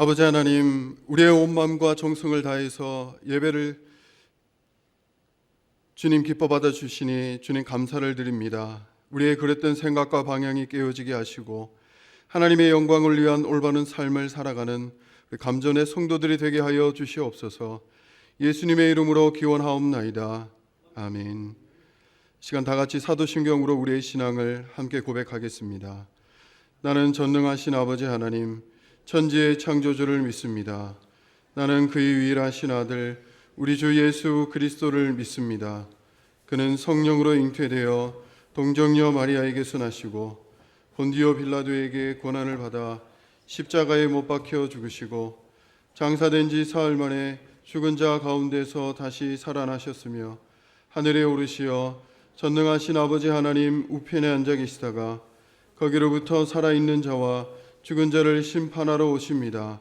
아버지 하나님, 우리의 온 마음과 정성을 다해서 예배를 주님 기뻐 받아 주시니 주님 감사를 드립니다. 우리의 그랬던 생각과 방향이 깨어지게 하시고 하나님의 영광을 위한 올바른 삶을 살아가는 감전의 성도들이 되게 하여 주시옵소서. 예수님의 이름으로 기원하옵나이다. 아멘. 시간 다 같이 사도신경으로 우리의 신앙을 함께 고백하겠습니다. 나는 전능하신 아버지 하나님, 천지의 창조주를 믿습니다. 나는 그의 유일하신 아들 우리 주 예수 그리스도를 믿습니다. 그는 성령으로 잉태되어 동정녀 마리아에게서 나시고 본디오 빌라도에게 고난을 받아 십자가에 못 박혀 죽으시고 장사된 지 사흘 만에 죽은 자 가운데서 다시 살아나셨으며 하늘에 오르시어 전능하신 아버지 하나님 우편에 앉아 계시다가 거기로부터 살아있는 자와 죽은 자를 심판하러 오십니다.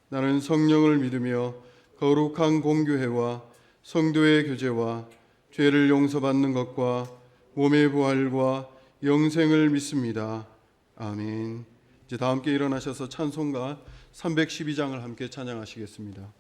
나는 성령을 믿으며 거룩한 공교회와 성도의 교제와 죄를 용서받는 것과 몸의 부활과 영생을 믿습니다. 아멘. 이제 다 함께 일어나셔서 찬송가 312장을 함께 찬양하시겠습니다.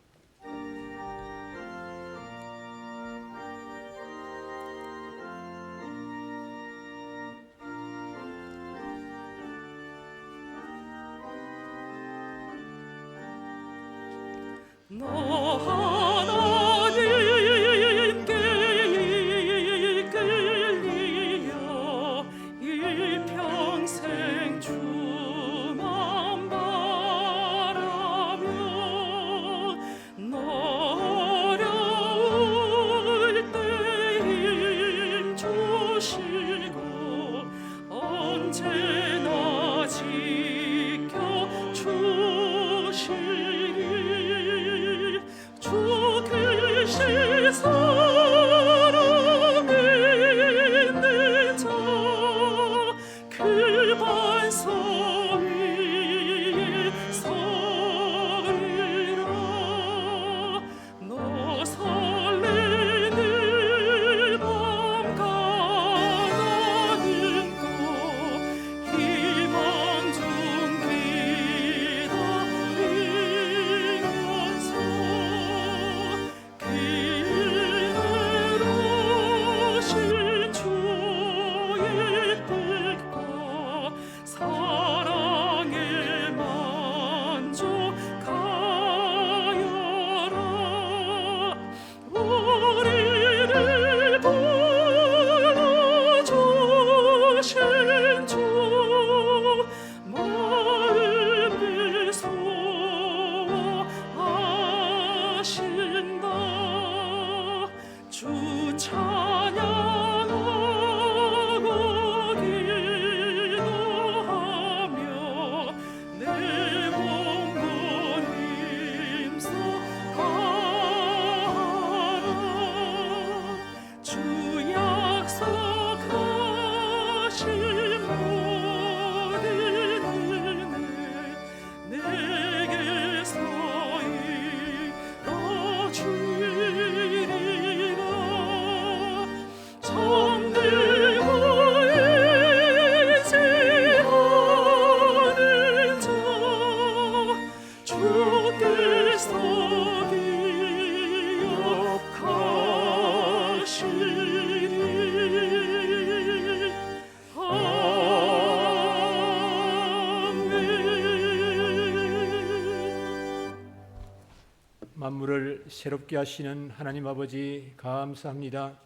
만물을 새롭게 하시는 하나님 아버지 감사합니다.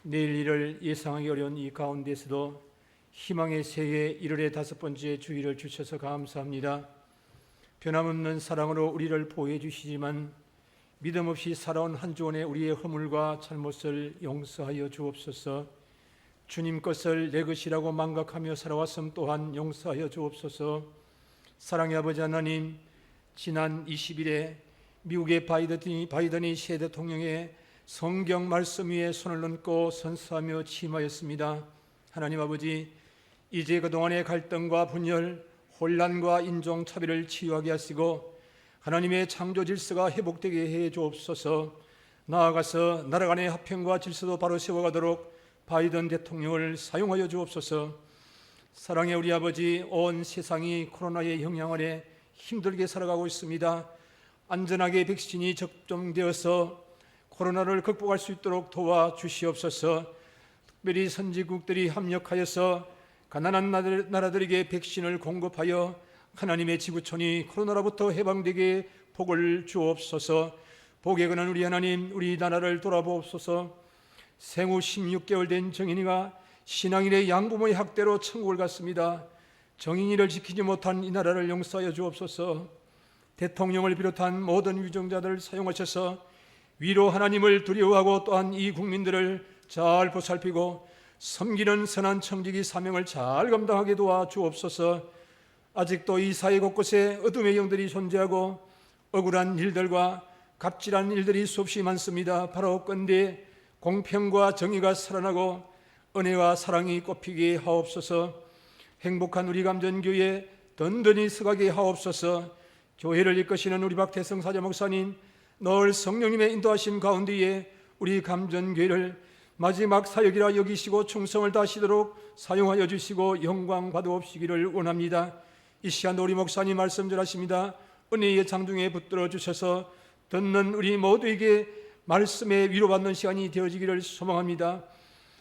내일 일을 예상하기 어려운 이 가운데서도 희망의 새해 1월의 5번째 주일을 주셔서 감사합니다. 변함없는 사랑으로 우리를 보호해 주시지만 믿음 없이 살아온 한 주원의 우리의 허물과 잘못을 용서하여 주옵소서. 주님 것을 내 것이라고 망각하며 살아왔음 또한 용서하여 주옵소서. 사랑의 아버지 하나님, 지난 20일에 미국의 바이든이 새 대통령의 성경 말씀 위에 손을 얹고 선서하며 취임하였습니다. 하나님 아버지, 이제 그동안의 갈등과 분열, 혼란과 인종차별을 치유하게 하시고 하나님의 창조 질서가 회복되게 해 주옵소서. 나아가서 나라 간의 화평과 질서도 바로 세워가도록 바이든 대통령을 사용하여 주옵소서. 사랑의 우리 아버지, 온 세상이 코로나의 영향 아래 힘들게 살아가고 있습니다. 안전하게 백신이 접종되어서 코로나를 극복할 수 있도록 도와주시옵소서. 특별히 선진국들이 합력하여서 가난한 나라들에게 백신을 공급하여 하나님의 지구촌이 코로나로부터 해방되게 복을 주옵소서. 복에 관한 우리 하나님, 우리 나라를 돌아보옵소서. 생후 16개월 된 정인이가 신앙인의 양부모의 학대로 천국을 갔습니다. 정인이를 지키지 못한 이 나라를 용서하여 주옵소서. 대통령을 비롯한 모든 위정자들을 사용하셔서 위로 하나님을 두려워하고 또한 이 국민들을 잘 보살피고 섬기는 선한 청지기 사명을 잘 감당하게 도와 주옵소서. 아직도 이 사회 곳곳에 어둠의 영들이 존재하고 억울한 일들과 갑질한 일들이 수없이 많습니다. 바로 건대 공평과 정의가 살아나고 은혜와 사랑이 꽃피게 하옵소서. 행복한 우리 감전교회 든든히 서가게 하옵소서. 교회를 이끄시는 우리 박태성 사자 목사님, 늘 성령님의 인도하심 가운데에 우리 감전교회를 마지막 사역이라 여기시고 충성을 다하시도록 사용하여 주시고 영광 받아옵시기를 원합니다. 이 시간도 우리 목사님 말씀 전하십니다. 은혜의 장중에 붙들어 주셔서 듣는 우리 모두에게 말씀에 위로받는 시간이 되어지기를 소망합니다.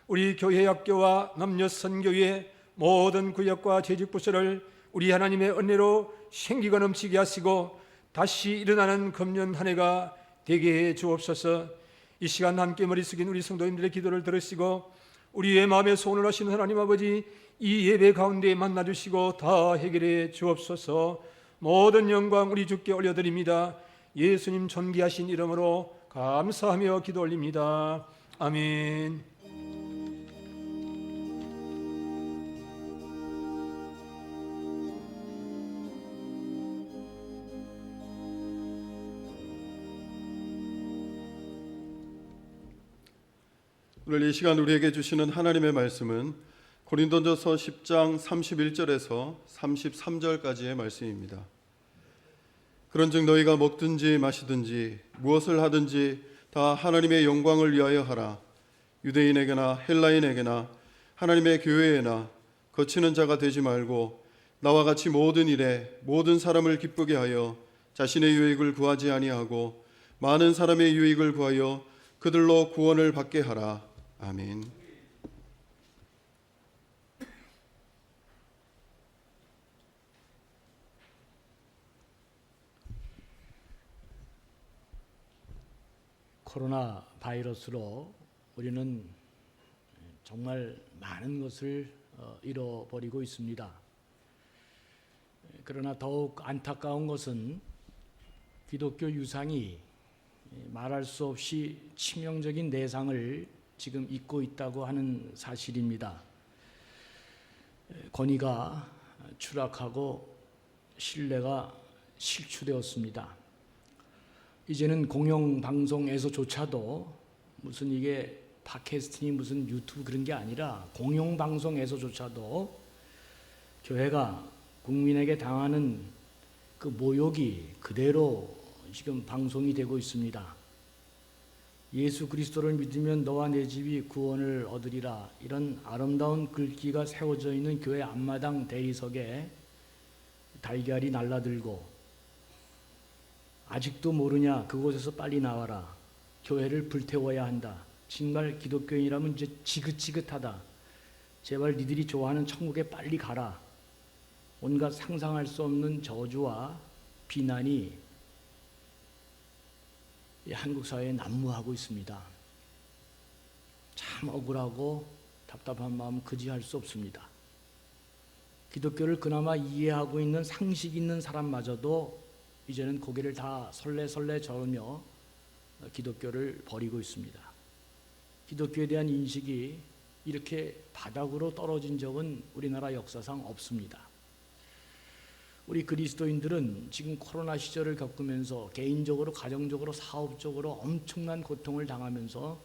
우리 교회 학교와 남녀 선교회 모든 구역과 재직부서를 우리 하나님의 은혜로 생기가 넘치게 하시고 다시 일어나는 금년 한 해가 되게 해 주옵소서. 이 시간 함께 머리 숙인 우리 성도님들의 기도를 들으시고 우리의 마음에 소원을 하시는 하나님 아버지, 이 예배 가운데 만나주시고 다 해결해 주옵소서. 모든 영광 우리 주께 올려드립니다. 예수님 존귀하신 이름으로 감사하며 기도 올립니다. 아멘. 오늘 이 시간 우리에게 주시는 하나님의 말씀은 고린도전서 10장 31절에서 33절까지의 말씀입니다. 그런즉 너희가 먹든지 마시든지 무엇을 하든지 다 하나님의 영광을 위하여 하라. 유대인에게나 헬라인에게나 하나님의 교회에나 거치는 자가 되지 말고 나와 같이 모든 일에 모든 사람을 기쁘게 하여 자신의 유익을 구하지 아니하고 많은 사람의 유익을 구하여 그들로 구원을 받게 하라. 아멘. 코로나 바이러스로 우리는 정말 많은 것을 잃어버리고 있습니다. 그러나 더욱 안타까운 것은 기독교 유산이 말할 수 없이 치명적인 내상을 지금 입고 있다고 하는 사실입니다. 권위가 추락하고 신뢰가 실추되었습니다. 이제는 공영방송에서조차도 무슨 이게 팟캐스트니 무슨 유튜브 그런 게 아니라 공영방송에서조차도 교회가 국민에게 당하는 그 모욕이 그대로 지금 방송이 되고 있습니다. 예수 그리스도를 믿으면 너와 내 집이 구원을 얻으리라, 이런 아름다운 글귀가 세워져 있는 교회 앞마당 대리석에 달걀이 날라들고 아직도 모르냐, 그곳에서 빨리 나와라, 교회를 불태워야 한다, 정말 기독교인이라면 이제 지긋지긋하다, 제발 니들이 좋아하는 천국에 빨리 가라, 온갖 상상할 수 없는 저주와 비난이 한국 사회에 난무하고 있습니다. 참 억울하고 답답한 마음 그지할 수 없습니다. 기독교를 그나마 이해하고 있는 상식 있는 사람마저도 이제는 고개를 다 설레설레 저으며 기독교를 버리고 있습니다. 기독교에 대한 인식이 이렇게 바닥으로 떨어진 적은 우리나라 역사상 없습니다. 우리 그리스도인들은 지금 코로나 시절을 겪으면서 개인적으로, 가정적으로, 사업적으로 엄청난 고통을 당하면서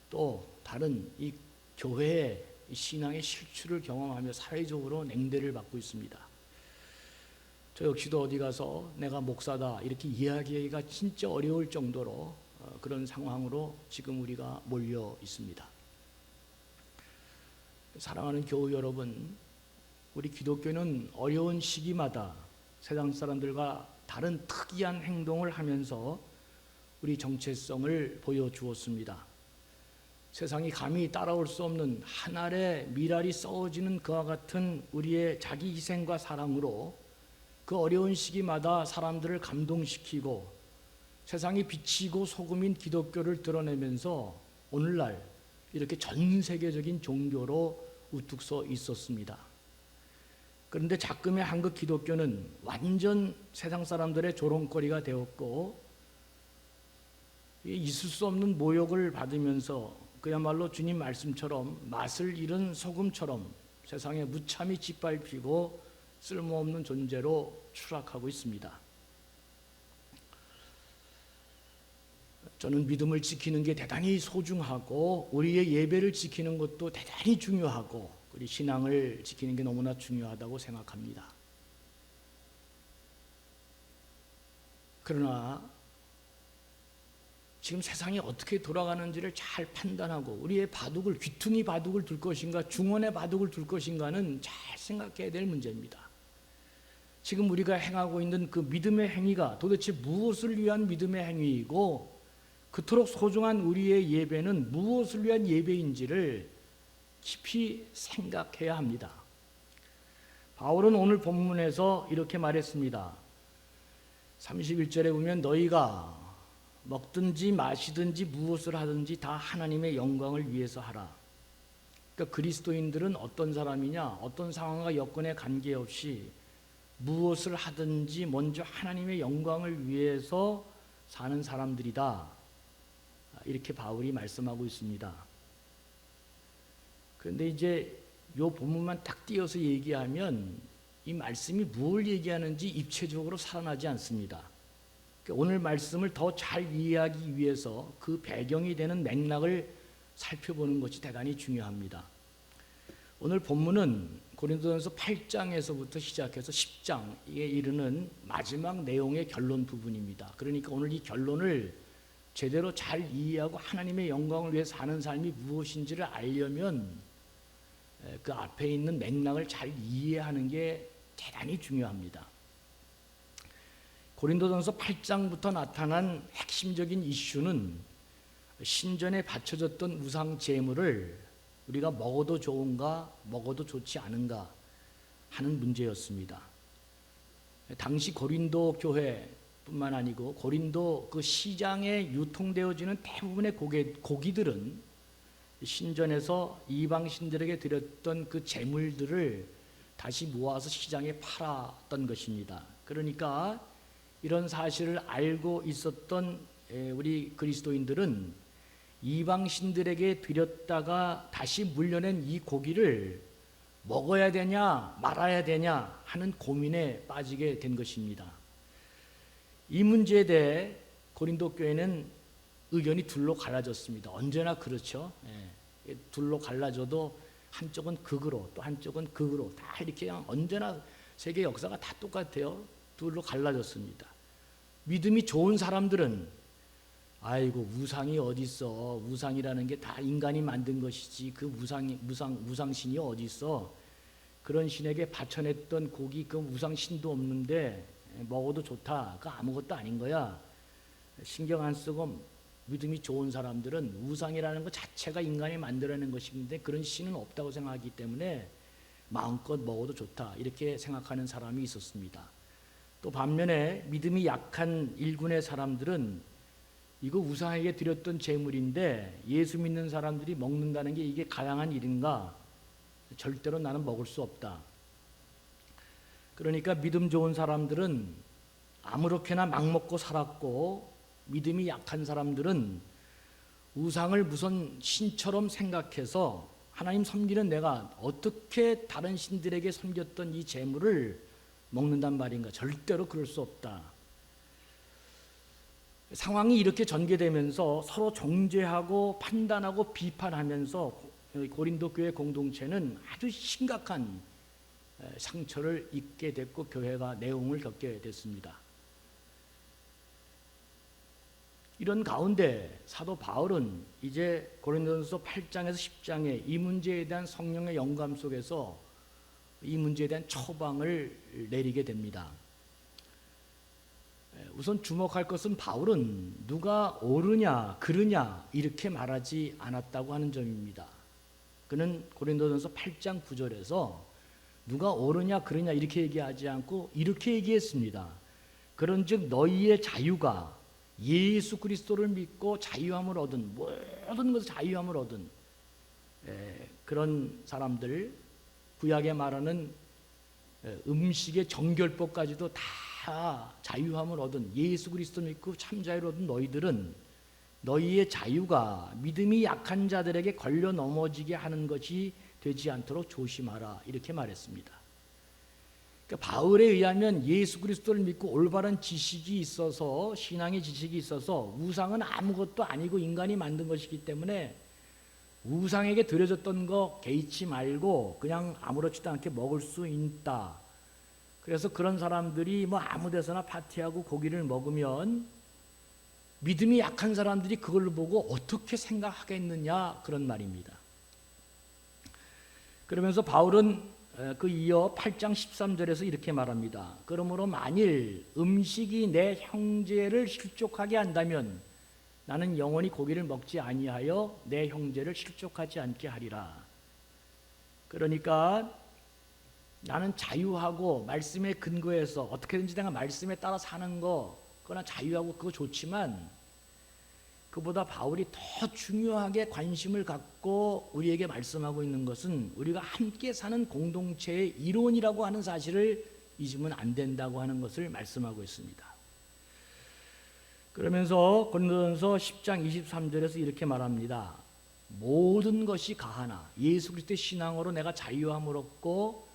또 다른 이 교회의 신앙의 실추를 경험하며 사회적으로 냉대를 받고 있습니다. 저 역시도 어디 가서 내가 목사다 이렇게 이야기하기가 진짜 어려울 정도로 그런 상황으로 지금 우리가 몰려 있습니다. 사랑하는 교우 여러분, 우리 기독교는 어려운 시기마다 세상 사람들과 다른 특이한 행동을 하면서 우리 정체성을 보여주었습니다. 세상이 감히 따라올 수 없는 한 알의 밀알이 썩어지는 그와 같은 우리의 자기 희생과 사랑으로 그 어려운 시기마다 사람들을 감동시키고 세상이 비치고 소금인 기독교를 드러내면서 오늘날 이렇게 전 세계적인 종교로 우뚝 서 있었습니다. 그런데 작금의 한국 기독교는 완전 세상 사람들의 조롱거리가 되었고 있을 수 없는 모욕을 받으면서 그야말로 주님 말씀처럼 맛을 잃은 소금처럼 세상에 무참히 짓밟히고 쓸모없는 존재로 추락하고 있습니다. 저는 믿음을 지키는 게 대단히 소중하고 우리의 예배를 지키는 것도 대단히 중요하고 우리 신앙을 지키는 게 너무나 중요하다고 생각합니다. 그러나 지금 세상이 어떻게 돌아가는지를 잘 판단하고 우리의 바둑을 귀퉁이 바둑을 둘 것인가 중원의 바둑을 둘 것인가는 잘 생각해야 될 문제입니다. 지금 우리가 행하고 있는 그 믿음의 행위가 도대체 무엇을 위한 믿음의 행위이고 그토록 소중한 우리의 예배는 무엇을 위한 예배인지를 깊이 생각해야 합니다. 바울은 오늘 본문에서 이렇게 말했습니다. 31절에 보면 너희가 먹든지 마시든지 무엇을 하든지 다 하나님의 영광을 위해서 하라. 그러니까 그리스도인들은 어떤 사람이냐, 어떤 상황과 여건에 관계없이 무엇을 하든지 먼저 하나님의 영광을 위해서 사는 사람들이다. 이렇게 바울이 말씀하고 있습니다. 그런데 이제 이 본문만 딱 띄어서 얘기하면 이 말씀이 뭘 얘기하는지 입체적으로 살아나지 않습니다. 오늘 말씀을 더 잘 이해하기 위해서 그 배경이 되는 맥락을 살펴보는 것이 대단히 중요합니다. 오늘 본문은 고린도전서 8장에서부터 시작해서 10장에 이르는 마지막 내용의 결론 부분입니다. 그러니까 오늘 이 결론을 제대로 잘 이해하고 하나님의 영광을 위해 사는 삶이 무엇인지를 알려면 그 앞에 있는 맥락을 잘 이해하는 게 대단히 중요합니다. 고린도전서 8장부터 나타난 핵심적인 이슈는 신전에 바쳐졌던 우상 제물을 우리가 먹어도 좋은가 먹어도 좋지 않은가 하는 문제였습니다. 당시 고린도 교회뿐만 아니고 고린도 그 시장에 유통되어지는 대부분의 고기들은 신전에서 이방신들에게 드렸던 그 제물들을 다시 모아서 시장에 팔았던 것입니다. 그러니까 이런 사실을 알고 있었던 우리 그리스도인들은 이방신들에게 드렸다가 다시 물려낸 이 고기를 먹어야 되냐 말아야 되냐 하는 고민에 빠지게 된 것입니다. 이 문제에 대해 고린도 교회는 의견이 둘로 갈라졌습니다. 언제나 그렇죠. 둘로 갈라져도 한쪽은 극으로 또 한쪽은 극으로 다 이렇게 그냥 언제나 세계 역사가 다 똑같아요. 둘로 갈라졌습니다. 믿음이 좋은 사람들은 아이고 우상이 어디 있어? 우상이라는 게 다 인간이 만든 것이지 그 우상신이 어디 있어? 그런 신에게 바쳐냈던 고기 그 우상신도 없는데 먹어도 좋다. 그 아무것도 아닌 거야. 신경 안 쓰고 믿음이 좋은 사람들은 우상이라는 것 자체가 인간이 만들어낸 것인데 그런 신은 없다고 생각하기 때문에 마음껏 먹어도 좋다. 이렇게 생각하는 사람이 있었습니다. 또 반면에 믿음이 약한 일군의 사람들은 이거 우상에게 드렸던 제물인데 예수 믿는 사람들이 먹는다는 게 이게 가당한 일인가? 절대로 나는 먹을 수 없다. 그러니까 믿음 좋은 사람들은 아무렇게나 막 먹고 살았고 믿음이 약한 사람들은 우상을 무슨 신처럼 생각해서 하나님 섬기는 내가 어떻게 다른 신들에게 섬겼던 이 제물을 먹는단 말인가? 절대로 그럴 수 없다. 상황이 이렇게 전개되면서 서로 정죄하고 판단하고 비판하면서 고린도 교회 공동체는 아주 심각한 상처를 입게 됐고 교회가 내용을 겪게 됐습니다. 이런 가운데 사도 바울은 이제 고린도전서 8장에서 10장에 이 문제에 대한 성령의 영감 속에서 이 문제에 대한 처방을 내리게 됩니다. 우선 주목할 것은 바울은 누가 옳으냐 그르냐 이렇게 말하지 않았다고 하는 점입니다. 그는 고린도전서 8장 9절에서 누가 옳으냐 그르냐 이렇게 얘기하지 않고 이렇게 얘기했습니다. 그런즉 너희의 자유가 예수 그리스도를 믿고 자유함을 얻은, 모든 것을 자유함을 얻은 그런 사람들, 구약에 말하는 음식의 정결법까지도 다 자유함을 얻은, 예수 그리스도 믿고 참 자유를 얻은 너희들은 너희의 자유가 믿음이 약한 자들에게 걸려 넘어지게 하는 것이 되지 않도록 조심하라, 이렇게 말했습니다. 그러니까 바울에 의하면 예수 그리스도를 믿고 올바른 지식이 있어서, 신앙의 지식이 있어서 우상은 아무것도 아니고 인간이 만든 것이기 때문에 우상에게 드려졌던 거 개의치 말고 그냥 아무렇지도 않게 먹을 수 있다. 그래서 그런 사람들이 뭐 아무 데서나 파티하고 고기를 먹으면 믿음이 약한 사람들이 그걸 보고 어떻게 생각하겠느냐, 그런 말입니다. 그러면서 바울은 그 이어 8장 13절에서 이렇게 말합니다. 그러므로 만일 음식이 내 형제를 실족하게 한다면 나는 영원히 고기를 먹지 아니하여 내 형제를 실족하지 않게 하리라. 그러니까 나는 자유하고 말씀에 근거해서 어떻게든지 내가 말씀에 따라 사는 거, 그러나 자유하고 그거 좋지만 그보다 바울이 더 중요하게 관심을 갖고 우리에게 말씀하고 있는 것은 우리가 함께 사는 공동체의 이론이라고 하는 사실을 잊으면 안 된다고 하는 것을 말씀하고 있습니다. 그러면서 고린도전서 10장 23절에서 이렇게 말합니다. 모든 것이 가하나, 예수 그리스도의 신앙으로 내가 자유함을 얻고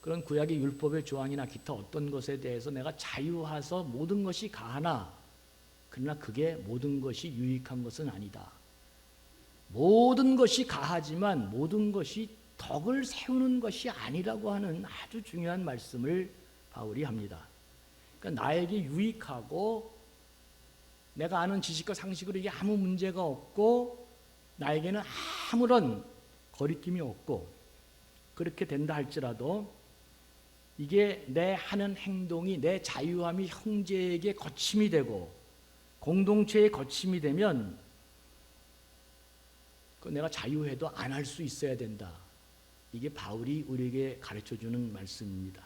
그런 구약의 율법의 조항이나 기타 어떤 것에 대해서 내가 자유하서 모든 것이 가하나, 그러나 그게 모든 것이 유익한 것은 아니다. 모든 것이 가하지만 모든 것이 덕을 세우는 것이 아니라고 하는 아주 중요한 말씀을 바울이 합니다. 그러니까 나에게 유익하고 내가 아는 지식과 상식으로 이게 아무 문제가 없고 나에게는 아무런 거리낌이 없고 그렇게 된다 할지라도 이게 내 하는 행동이 내 자유함이 형제에게 거침이 되고 공동체의 거침이 되면 그 내가 자유해도 안 할 수 있어야 된다. 이게 바울이 우리에게 가르쳐주는 말씀입니다.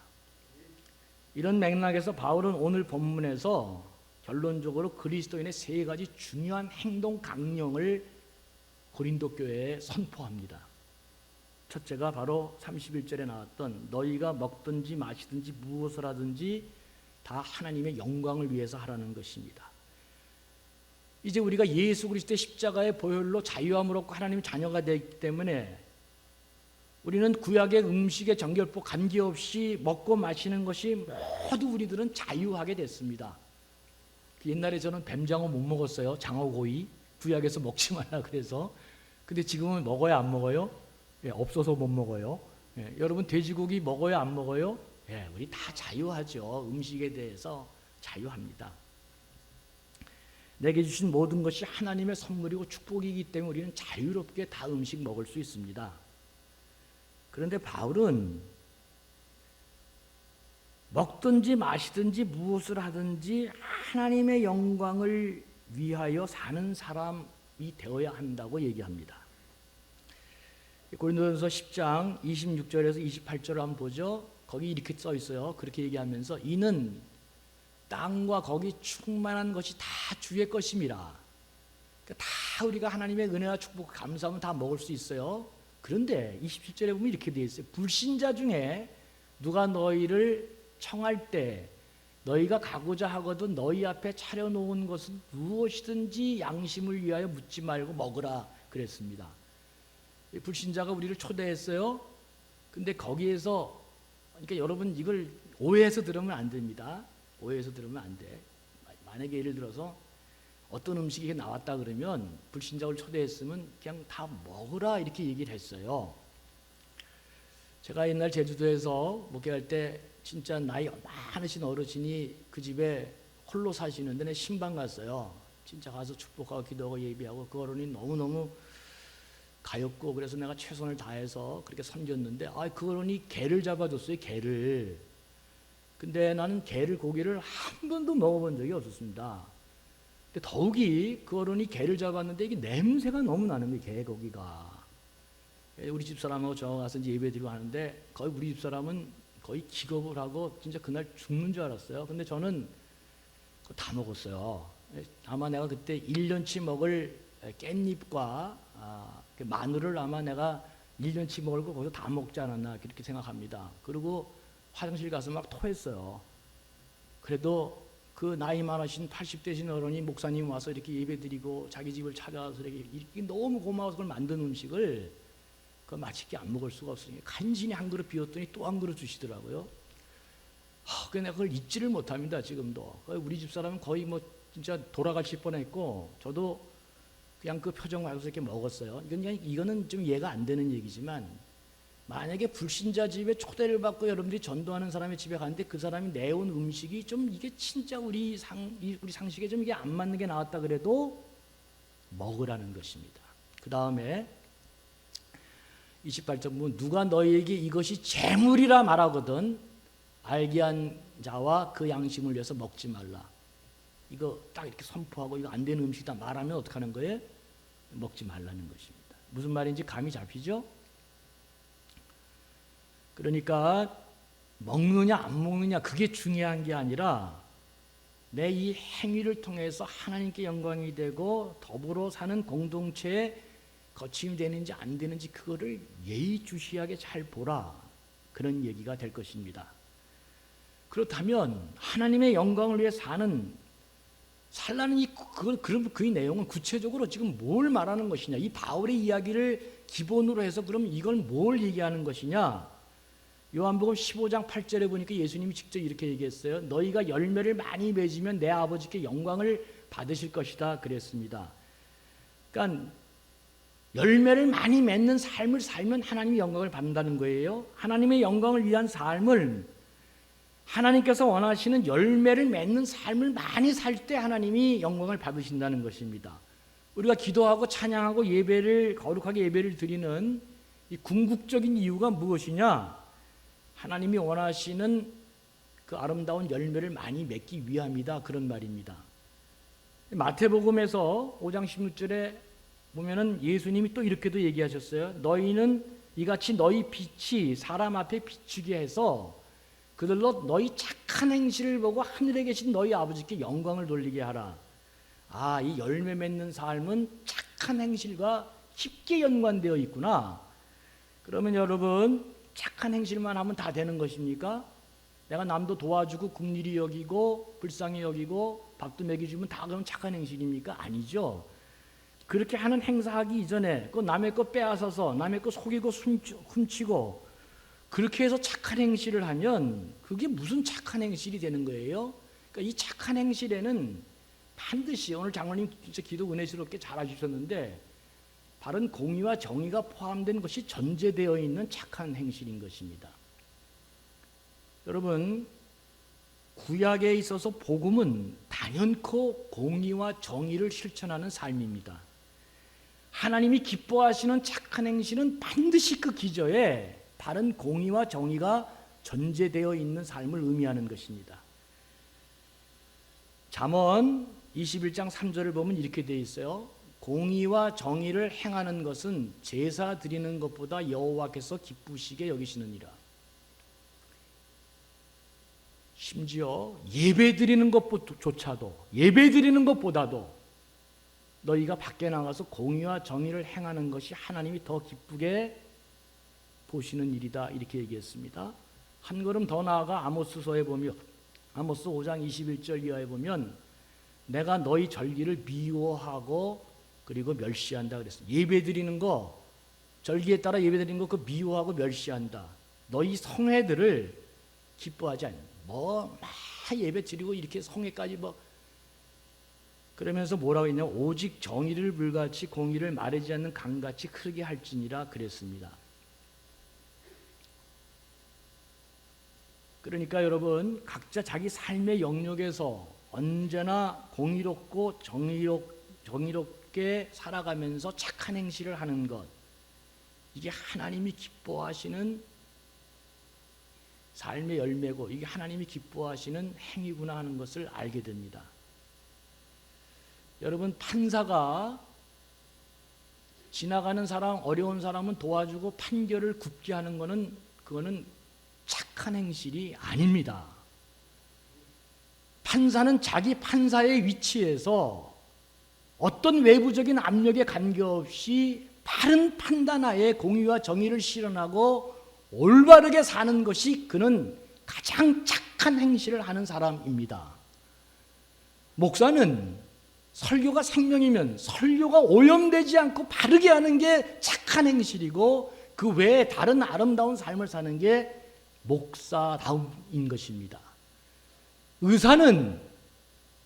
이런 맥락에서 바울은 오늘 본문에서 결론적으로 그리스도인의 세 가지 중요한 행동 강령을 고린도 교회에 선포합니다. 첫째가 바로 31절에 나왔던 너희가 먹든지 마시든지 무엇을 하든지 다 하나님의 영광을 위해서 하라는 것입니다. 이제 우리가 예수 그리스도의 십자가의 보혈로 자유함을 얻고 하나님의 자녀가 되기 때문에 우리는 구약의 음식의 정결법 관계없이 먹고 마시는 것이 모두 우리들은 자유하게 됐습니다. 옛날에 저는 뱀장어 못 먹었어요. 장어고기 구약에서 먹지 말라 그래서. 근데 지금은 먹어야 안 먹어요? 예, 없어서 못 먹어요. 예, 여러분 돼지고기 먹어야 안 먹어요? 예, 우리 다 자유하죠. 음식에 대해서 자유합니다. 내게 주신 모든 것이 하나님의 선물이고 축복이기 때문에 우리는 자유롭게 다 음식 먹을 수 있습니다. 그런데 바울은 먹든지 마시든지 무엇을 하든지 하나님의 영광을 위하여 사는 사람이 되어야 한다고 얘기합니다. 고린도전서 10장 26절에서 28절을 한번 보죠. 거기 이렇게 써 있어요. 그렇게 얘기하면서 이는 땅과 거기 충만한 것이 다 주의 것임이라. 그러니까 다 우리가 하나님의 은혜와 축복 감사하면 다 먹을 수 있어요. 그런데 27절에 보면 이렇게 되어 있어요. 불신자 중에 누가 너희를 청할 때 너희가 가고자 하거든 너희 앞에 차려놓은 것은 무엇이든지 양심을 위하여 묻지 말고 먹으라 그랬습니다. 불신자가 우리를 초대했어요. 근데 거기에서 그러니까 여러분 이걸 오해해서 들으면 안 됩니다. 오해해서 들으면 안 돼. 만약에 예를 들어서 어떤 음식이 나왔다 그러면 불신자를 초대했으면 그냥 다 먹으라 이렇게 얘기를 했어요. 제가 옛날 제주도에서 목회할 때 진짜 나이 많으신 어르신이 그 집에 홀로 사시는데 내 신방 갔어요. 진짜 가서 축복하고 기도하고 예비하고 그 어른이 너무너무 가엾고 그래서 내가 최선을 다해서 그렇게 섬겼는데 그 어른이 개를 잡아줬어요. 개를. 근데 나는 게를 고기를 한 번도 먹어본 적이 없었습니다. 근데 더욱이 그 어른이 게를 잡았는데 이게 냄새가 너무 나는 거예요. 게 고기가. 우리 집사람하고 저 가서 이제 예배드리고 하는데 거의 우리 집사람은 거의 기겁을 하고 진짜 그날 죽는 줄 알았어요. 근데 저는 그거 다 먹었어요. 아마 내가 그때 1년치 먹을 깻잎과 그 마늘을 아마 내가 1년치 먹을 거 거기서 다 먹지 않았나 그렇게 생각합니다. 그리고 화장실 가서 막 토했어요. 그래도 그 나이 많으신 80대신 어른이 목사님 와서 이렇게 예배드리고 자기 집을 찾아와서 이렇게 너무 고마워서 그걸 만든 음식을 그 맛있게 안 먹을 수가 없으니까 간신히 한 그릇 비웠더니 또 한 그릇 주시더라고요. 내가 그걸 잊지를 못합니다. 지금도. 우리 집사람은 거의 뭐 진짜 돌아가실 뻔했고 저도 그냥 그 표정 말고서 이렇게 먹었어요. 이거는 좀 이해가 안 되는 얘기지만 만약에 불신자 집에 초대를 받고 여러분들이 전도하는 사람의 집에 갔는데 그 사람이 내온 음식이 좀 이게 진짜 우리 상식에 좀 이게 안 맞는 게 나왔다 그래도 먹으라는 것입니다. 그 다음에 28절 보면 누가 너희에게 이것이 재물이라 말하거든 알게 한 자와 그 양심을 위해서 먹지 말라. 이거 딱 이렇게 선포하고 이거 안 되는 음식이다 말하면 어떻게 하는 거예요? 먹지 말라는 것입니다. 무슨 말인지 감이 잡히죠? 그러니까 먹느냐 안 먹느냐 그게 중요한 게 아니라 내 이 행위를 통해서 하나님께 영광이 되고 더불어 사는 공동체에 거침이 되는지 안 되는지 그거를 예의주시하게 잘 보라. 그런 얘기가 될 것입니다. 그렇다면 하나님의 영광을 위해 살라는 그 내용은 구체적으로 지금 뭘 말하는 것이냐? 이 바울의 이야기를 기본으로 해서 그럼 이걸 뭘 얘기하는 것이냐? 요한복음 15장 8절에 보니까 예수님이 직접 이렇게 얘기했어요. 너희가 열매를 많이 맺으면 내 아버지께 영광을 받으실 것이다 그랬습니다. 그러니까 열매를 많이 맺는 삶을 살면 하나님의 영광을 받는다는 거예요. 하나님의 영광을 위한 삶을 하나님께서 원하시는 열매를 맺는 삶을 많이 살 때 하나님이 영광을 받으신다는 것입니다. 우리가 기도하고 찬양하고 거룩하게 예배를 드리는 이 궁극적인 이유가 무엇이냐? 하나님이 원하시는 그 아름다운 열매를 많이 맺기 위함이다. 그런 말입니다. 마태복음에서 5장 16절에 보면은 예수님이 또 이렇게도 얘기하셨어요. 너희는 이같이 너희 빛이 사람 앞에 비추게 해서 그들로 너희 착한 행실을 보고 하늘에 계신 너희 아버지께 영광을 돌리게 하라. 이 열매 맺는 삶은 착한 행실과 깊게 연관되어 있구나. 그러면 여러분 착한 행실만 하면 다 되는 것입니까? 내가 남도 도와주고 긍휼히 여기고 불쌍히 여기고 밥도 먹여주면 다 그럼 착한 행실입니까? 아니죠. 그렇게 하는 행사하기 이전에 그 남의 거 빼앗아서 남의 거 속이고 훔치고 그렇게 해서 착한 행실을 하면 그게 무슨 착한 행실이 되는 거예요? 그러니까 이 착한 행실에는 반드시 오늘 장로님 진짜 기도 은혜스럽게 잘하셨는데 바른 공의와 정의가 포함된 것이 전제되어 있는 착한 행실인 것입니다. 여러분 구약에 있어서 복음은 단연코 공의와 정의를 실천하는 삶입니다. 하나님이 기뻐하시는 착한 행실은 반드시 그 기저에 바른 공의와 정의가 전제되어 있는 삶을 의미하는 것입니다. 잠언 21장 3절을 보면 이렇게 되어 있어요. 공의와 정의를 행하는 것은 제사 드리는 것보다 여호와께서 기쁘시게 여기시느니라. 심지어 예배 드리는 것보다도 너희가 밖에 나가서 공의와 정의를 행하는 것이 하나님이 더 기쁘게 보시는 일이다 이렇게 얘기했습니다. 한 걸음 더 나아가 아모스서에 보면 아모스 5장 21절 이하에 보면 내가 너희 절기를 미워하고 그리고 멸시한다 그랬어요. 예배드리는 거 절기에 따라 예배드리는 거 그 미워하고 멸시한다. 너희 성회들을 기뻐하지 않는다. 막 예배 드리고 이렇게 성회까지 그러면서 뭐라고 했냐? 오직 정의를 불같이 공의를 마르지 않는 강같이 흐르게 할지니라 그랬습니다. 그러니까 여러분 각자 자기 삶의 영역에서 언제나 공의롭고 정의롭게 살아가면서 착한 행실을 하는 것, 이게 하나님이 기뻐하시는 삶의 열매고 이게 하나님이 기뻐하시는 행위구나 하는 것을 알게 됩니다. 여러분, 판사가 지나가는 사람, 어려운 사람은 도와주고 판결을 굽게 하는 것은 그거는 착한 행실이 아닙니다. 판사는 자기 판사의 위치에서 어떤 외부적인 압력에 관계없이 바른 판단하에 공의와 정의를 실현하고 올바르게 사는 것이 그는 가장 착한 행실을 하는 사람입니다. 목사는 설교가 생명이면 설교가 오염되지 않고 바르게 하는 게 착한 행실이고 그 외에 다른 아름다운 삶을 사는 게 목사다움인 것입니다. 의사는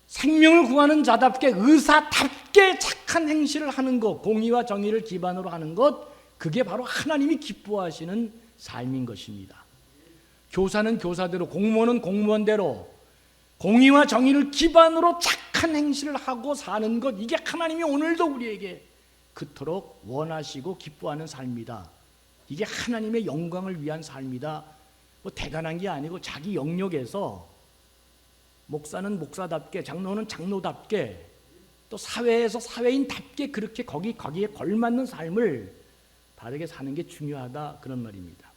생명을 구하는 자답게 의사답게 착한 행실을 하는 것, 공의와 정의를 기반으로 하는 것, 그게 바로 하나님이 기뻐하시는 삶인 것입니다. 교사는 교사대로, 공무원은 공무원대로 공의와 정의를 기반으로 착한 행실을 하고 사는 것, 이게 하나님이 오늘도 우리에게 그토록 원하시고 기뻐하는 삶이다. 이게 하나님의 영광을 위한 삶이다. 뭐 대단한 게 아니고 자기 영역에서 목사는 목사답게, 장로는 장로답게, 또 사회에서 사회인답게 그렇게 거기에 걸맞는 삶을 바르게 사는 게 중요하다, 그런 말입니다.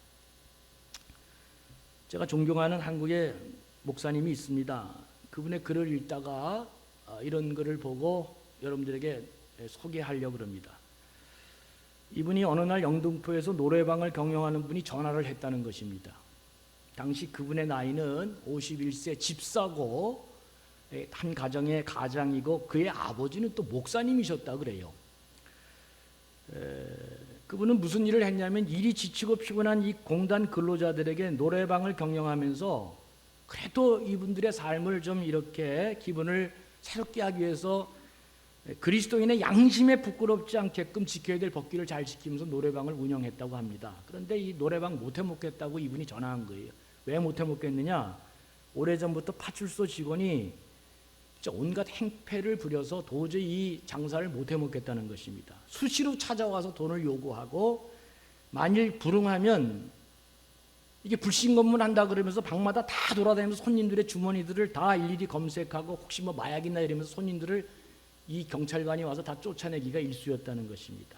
제가 존경하는 한국의 목사님이 있습니다. 그분의 글을 읽다가 이런 글을 보고 여러분들에게 소개하려고 합니다. 이분이 어느 날 영등포에서 노래방을 경영하는 분이 전화를 했다는 것입니다. 당시 그분의 나이는 51세, 집사고 한 가정의 가장이고 그의 아버지는 또 목사님이셨다 그래요. 그분은 무슨 일을 했냐면 일이 지치고 피곤한 이 공단 근로자들에게 노래방을 경영하면서 그래도 이분들의 삶을 좀 이렇게 기분을 새롭게 하기 위해서 그리스도인의 양심에 부끄럽지 않게끔 지켜야 될 법규를 잘 지키면서 노래방을 운영했다고 합니다. 그런데 이 노래방 못해 먹겠다고 이분이 전화한 거예요. 왜 못해 먹겠느냐? 오래전부터 파출소 직원이 온갖 행패를 부려서 도저히 이 장사를 못해 먹겠다는 것입니다. 수시로 찾아와서 돈을 요구하고 만일 불응하면 이게 불신검문한다 그러면서 방마다 다 돌아다니면서 손님들의 주머니들을 다 일일이 검색하고 혹시 뭐 마약이나 이러면서 손님들을 이 경찰관이 와서 다 쫓아내기가 일쑤였다는 것입니다.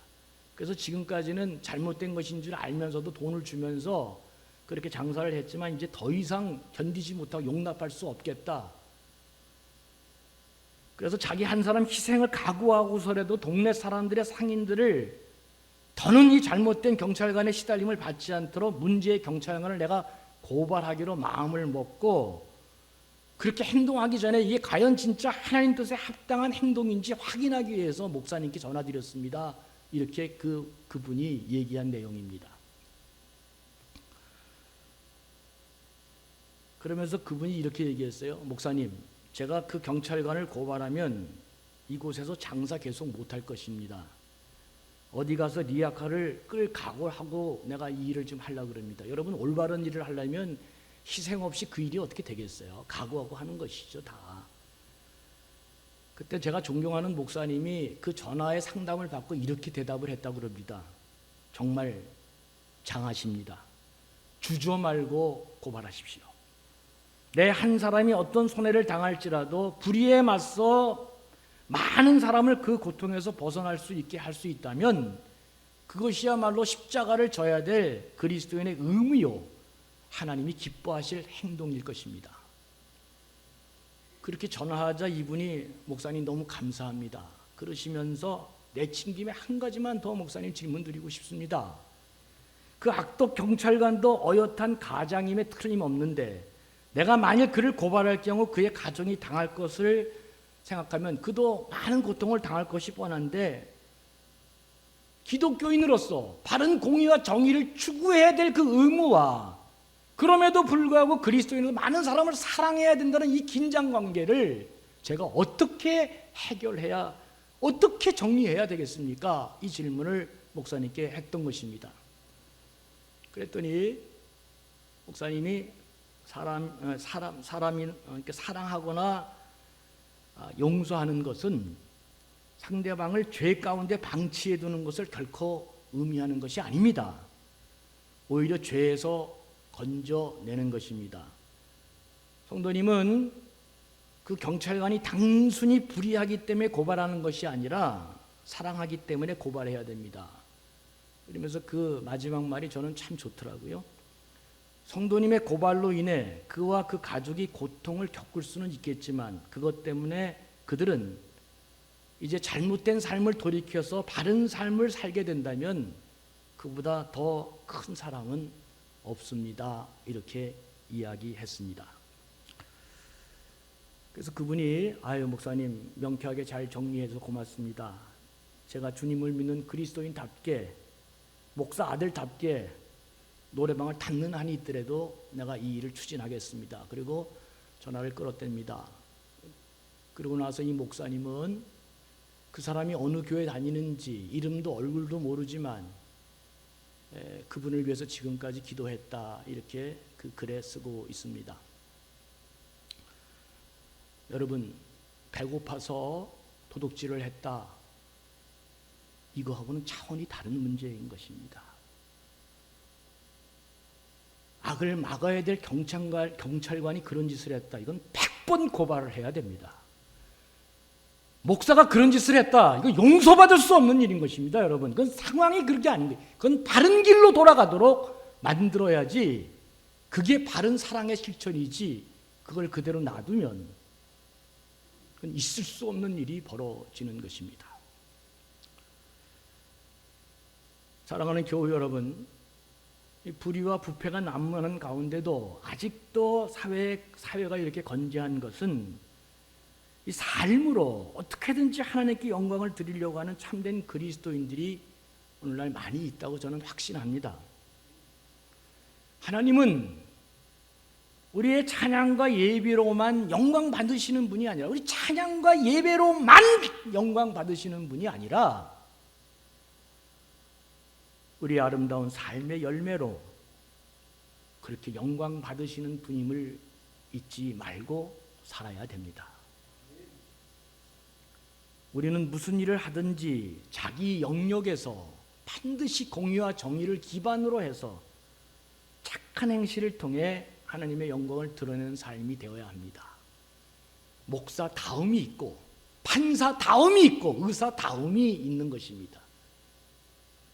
그래서 지금까지는 잘못된 것인 줄 알면서도 돈을 주면서 그렇게 장사를 했지만 이제 더 이상 견디지 못하고 용납할 수 없겠다. 그래서 자기 한 사람 희생을 각오하고서라도 동네 사람들의 상인들을 더는 이 잘못된 경찰관의 시달림을 받지 않도록 문제의 경찰관을 내가 고발하기로 마음을 먹고 그렇게 행동하기 전에 이게 과연 진짜 하나님 뜻에 합당한 행동인지 확인하기 위해서 목사님께 전화드렸습니다. 이렇게 그분이 얘기한 내용입니다. 그러면서 그분이 이렇게 얘기했어요. 목사님, 제가 그 경찰관을 고발하면 이곳에서 장사 계속 못할 것입니다. 어디 가서 리아카를 끌 각오하고 내가 이 일을 좀 하려고 합니다. 여러분, 올바른 일을 하려면 희생 없이 그 일이 어떻게 되겠어요? 각오하고 하는 것이죠, 다. 그때 제가 존경하는 목사님이 그 전화의 상담을 받고 이렇게 대답을 했다고 그럽니다. 정말 장하십니다. 주저 말고 고발하십시오. 내 한 사람이 어떤 손해를 당할지라도 불의에 맞서 많은 사람을 그 고통에서 벗어날 수 있게 할 수 있다면 그것이야말로 십자가를 져야 될 그리스도인의 의무요, 하나님이 기뻐하실 행동일 것입니다. 그렇게 전화하자 이분이 목사님 너무 감사합니다. 그러시면서 내친 김에 한 가지만 더 목사님 질문 드리고 싶습니다. 그 악독 경찰관도 어엿한 가장임에 틀림없는데 내가 만일 그를 고발할 경우 그의 가정이 당할 것을 생각하면 그도 많은 고통을 당할 것이 뻔한데 기독교인으로서 바른 공의와 정의를 추구해야 될 그 의무와 그럼에도 불구하고 그리스도인으로 많은 사람을 사랑해야 된다는 이 긴장관계를 제가 어떻게 해결해야, 어떻게 정리해야 되겠습니까? 이 질문을 목사님께 했던 것입니다. 그랬더니 목사님이 사람이 사랑하거나 용서하는 것은 상대방을 죄 가운데 방치해 두는 것을 결코 의미하는 것이 아닙니다. 오히려 죄에서 건져내는 것입니다. 성도님은 그 경찰관이 단순히 불의하기 때문에 고발하는 것이 아니라 사랑하기 때문에 고발해야 됩니다. 그러면서 그 마지막 말이 저는 참 좋더라고요. 성도님의 고발로 인해 그와 그 가족이 고통을 겪을 수는 있겠지만 그것 때문에 그들은 이제 잘못된 삶을 돌이켜서 바른 삶을 살게 된다면 그보다 더 큰 사랑은 없습니다. 이렇게 이야기했습니다. 그래서 그분이 아유 목사님 명쾌하게 잘 정리해서 고맙습니다. 제가 주님을 믿는 그리스도인답게 목사 아들답게 노래방을 닫는 한이 있더라도 내가 이 일을 추진하겠습니다. 그리고 전화를 끌었답니다. 그러고 나서 이 목사님은 그 사람이 어느 교회 다니는지 이름도 얼굴도 모르지만 그분을 위해서 지금까지 기도했다. 이렇게 그 글에 쓰고 있습니다. 여러분, 배고파서 도둑질을 했다. 이거하고는 차원이 다른 문제인 것입니다. 악을 막아야 될 경찰관이 그런 짓을 했다. 이건 100번 고발을 해야 됩니다. 목사가 그런 짓을 했다. 이거 용서받을 수 없는 일인 것입니다, 여러분. 그건 상황이 그렇게 아닌 거예요. 그건 바른 길로 돌아가도록 만들어야지. 그게 바른 사랑의 실천이지. 그걸 그대로 놔두면 그건 있을 수 없는 일이 벌어지는 것입니다. 사랑하는 교우 여러분, 이 불의와 부패가 난무하는 가운데도 아직도 사회가 이렇게 건재한 것은 이 삶으로 어떻게든지 하나님께 영광을 드리려고 하는 참된 그리스도인들이 오늘날 많이 있다고 저는 확신합니다. 하나님은 우리의 찬양과 예배로만 영광 받으시는 분이 아니라 우리 찬양과 예배로만 영광 받으시는 분이 아니라 우리 아름다운 삶의 열매로 그렇게 영광 받으시는 분임을 잊지 말고 살아야 됩니다. 우리는 무슨 일을 하든지 자기 영역에서 반드시 공의와 정의를 기반으로 해서 착한 행실을 통해 하나님의 영광을 드러내는 삶이 되어야 합니다. 목사다움이 있고 판사다움이 있고 의사다움이 있는 것입니다.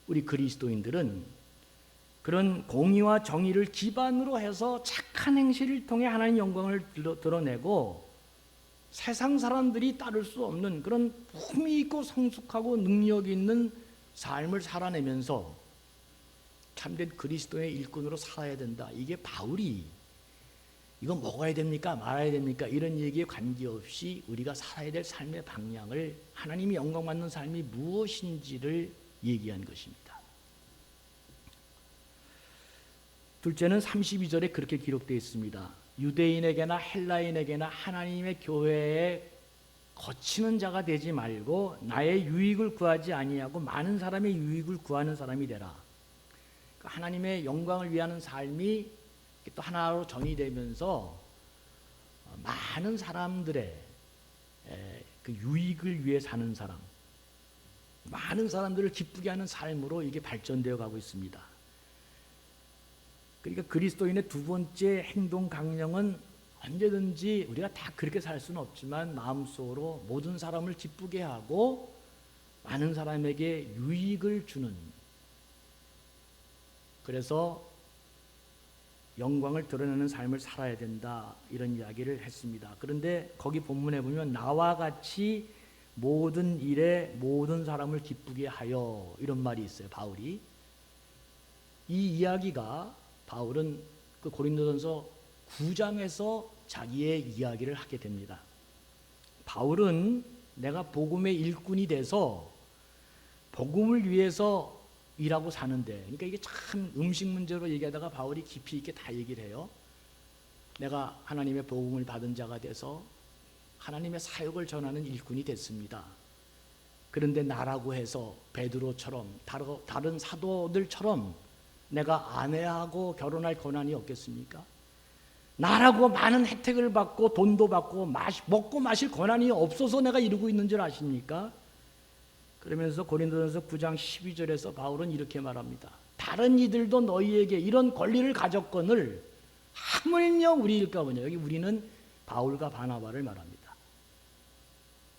우리 그리스도인들은 그런 공의와 정의를 기반으로 해서 착한 행실을 통해 하나님의 영광을 드러내고 세상 사람들이 따를 수 없는 그런 품위 있고 성숙하고 능력 있는 삶을 살아내면서 참된 그리스도의 일꾼으로 살아야 된다. 이게 바울이 이거 먹어야 됩니까? 말아야 됩니까? 이런 얘기에 관계없이 우리가 살아야 될 삶의 방향을 하나님이 영광받는 삶이 무엇인지를 얘기한 것입니다. 둘째는 32절에 그렇게 기록되어 있습니다. 유대인에게나 헬라인에게나 하나님의 교회에 거치는 자가 되지 말고 나의 유익을 구하지 아니하고 많은 사람의 유익을 구하는 사람이 되라. 하나님의 영광을 위하는 삶이 또 하나로 정의되면서 많은 사람들의 그 유익을 위해 사는 사람, 많은 사람들을 기쁘게 하는 삶으로 이게 발전되어 가고 있습니다. 그러니까 그리스도인의 두 번째 행동 강령은 언제든지 우리가 다 그렇게 살 수는 없지만 마음속으로 모든 사람을 기쁘게 하고 많은 사람에게 유익을 주는, 그래서 영광을 드러내는 삶을 살아야 된다, 이런 이야기를 했습니다. 그런데 거기 본문에 보면 나와 같이 모든 일에 모든 사람을 기쁘게 하여, 이런 말이 있어요. 바울이 이 이야기가, 바울은 그 고린도전서 9장에서 자기의 이야기를 하게 됩니다. 바울은 내가 복음의 일꾼이 돼서 복음을 위해서 일하고 사는데, 그러니까 이게 참 음식 문제로 얘기하다가 바울이 깊이 있게 다 얘기를 해요. 내가 하나님의 복음을 받은 자가 돼서 하나님의 사역을 전하는 일꾼이 됐습니다. 그런데 나라고 해서 베드로처럼 다른 사도들처럼 내가 아내하고 결혼할 권한이 없겠습니까? 나라고 많은 혜택을 받고 돈도 받고 먹고 마실 권한이 없어서 내가 이러고 있는 줄 아십니까? 그러면서 고린도전서 9장 12절에서 바울은 이렇게 말합니다. 다 다른 이들도 너희에게 이런 권리를 가졌거늘 하물며 우리일까 보냐. 여기 우리는 바울과 바나바를 말합니다.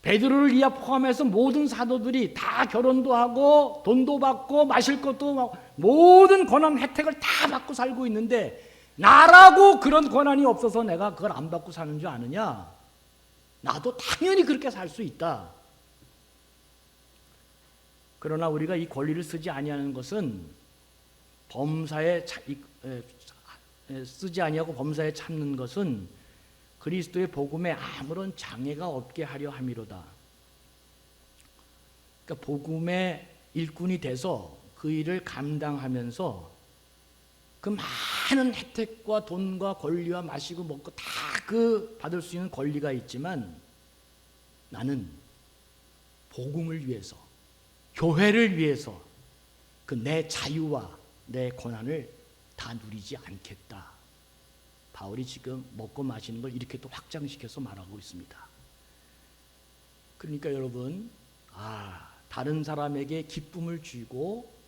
베드로를 이하 포함해서 모든 사도들이 다 결혼도 하고 돈도 받고 마실 것도 하고 모든 권한 혜택을 다 받고 살고 있는데 나라고 그런 권한이 없어서 내가 그걸 안 받고 사는 줄 아느냐? 나도 당연히 그렇게 살 수 있다. 그러나 우리가 이 권리를 쓰지 아니하는 것은 범사에 쓰지 아니하고 범사에 참는 것은 그리스도의 복음에 아무런 장애가 없게 하려 함이로다. 그러니까 복음의 일꾼이 돼서 그 일을 감당하면서 그 많은 혜택과 돈과 권리와 마시고 먹고 다 그 받을 수 있는 권리가 있지만 나는 복음을 위해서, 교회를 위해서 그 내 자유와 내 권한을 다 누리지 않겠다. 바울이 지금 먹고 마시는 걸 이렇게 또 확장시켜서 말하고 있습니다. 그러니까 여러분, 다른 사람에게 기쁨을 주고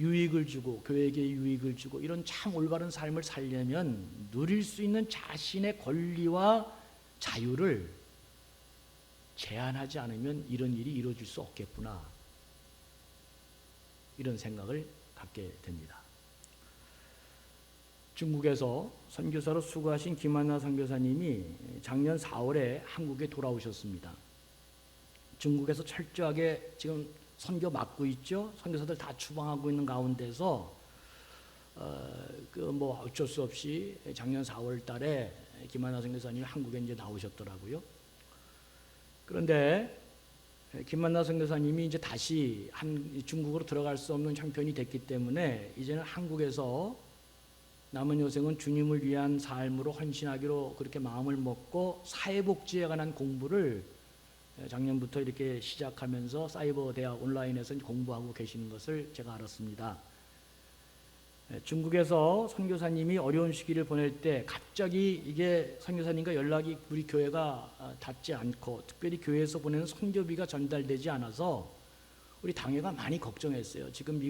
유익을 주고 교회에게 유익을 주고 이런 참 올바른 삶을 살려면 누릴 수 있는 자신의 권리와 자유를 제한하지 않으면 이런 일이 이루어질 수 없겠구나, 이런 생각을 갖게 됩니다. 중국에서 선교사로 수고하신 김한나 선교사님이 작년 4월에 한국에 돌아오셨습니다. 중국에서 철저하게 지금 선교 맡고 있죠. 선교사들 다 추방하고 있는 가운데서 어쩔 수 없이 작년 4월 달에 김한나 선교사님이 한국에 이제 나오셨더라고요. 그런데 김만나 선교사님이 이제 다시 중국으로 들어갈 수 없는 형편이 됐기 때문에 이제는 한국에서 남은 여생은 주님을 위한 삶으로 헌신하기로 그렇게 마음을 먹고 사회복지에 관한 공부를 작년부터 이렇게 시작하면서 사이버 대학 온라인에서 공부하고 계시는 것을 제가 알았습니다. 중국에서 선교사님이 어려운 시기를 보낼 때 갑자기 이게 선교사님과 연락이 우리 교회가 닿지 않고 특별히 교회에서 보내는 선교비가 전달되지 않아서 우리 당회가 많이 걱정했어요. 지금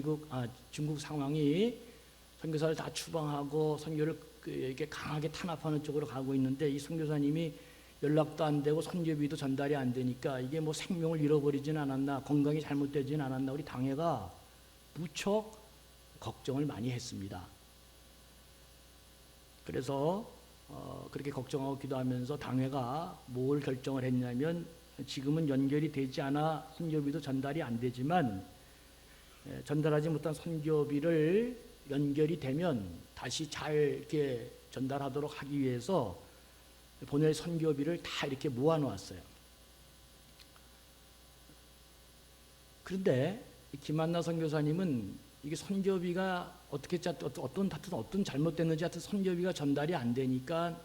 중국 상황이 선교사를 다 추방하고 선교를 이렇게 강하게 탄압하는 쪽으로 가고 있는데 이 선교사님이 연락도 안 되고 선교비도 전달이 안 되니까 이게 뭐 생명을 잃어버리진 않았나, 건강이 잘못되진 않았나, 우리 당회가 무척 걱정을 많이 했습니다. 그래서 그렇게 걱정하고 기도하면서 당회가 뭘 결정을 했냐면 지금은 연결이 되지 않아 선교비도 전달이 안 되지만 전달하지 못한 선교비를 연결이 되면 다시 잘 이렇게 전달하도록 하기 위해서 보낼 선교비를 다 이렇게 모아놓았어요. 그런데 김한나 선교사님은 이게 선교비가 어떤 잘못됐는지 하여튼 선교비가 전달이 안 되니까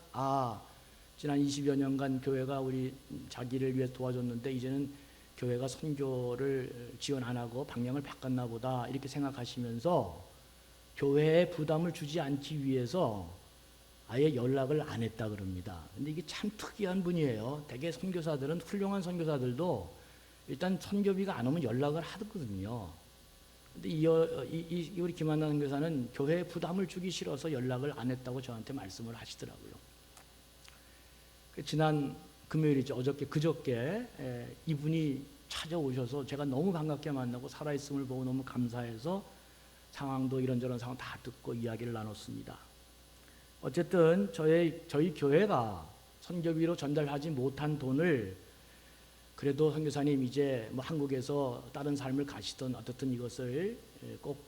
지난 20여 년간 교회가 우리 자기를 위해 도와줬는데 이제는 교회가 선교를 지원 안 하고 방향을 바꿨나 보다 이렇게 생각하시면서 교회에 부담을 주지 않기 위해서 아예 연락을 안 했다 그럽니다. 근데 이게 참 특이한 분이에요. 대개 선교사들은, 훌륭한 선교사들도 일단 선교비가 안 오면 연락을 하거든요. 근데 우리 김한나 선교사는 교회에 부담을 주기 싫어서 연락을 안 했다고 저한테 말씀을 하시더라고요. 지난 금요일이죠. 그저께 이분이 찾아오셔서 제가 너무 반갑게 만나고 살아있음을 보고 너무 감사해서 상황도 이런저런 상황 다 듣고 이야기를 나눴습니다. 어쨌든 저희 교회가 선교비로 전달하지 못한 돈을 그래도 선교사님 이제 뭐 한국에서 다른 삶을 가시던 어떻든 이것을 꼭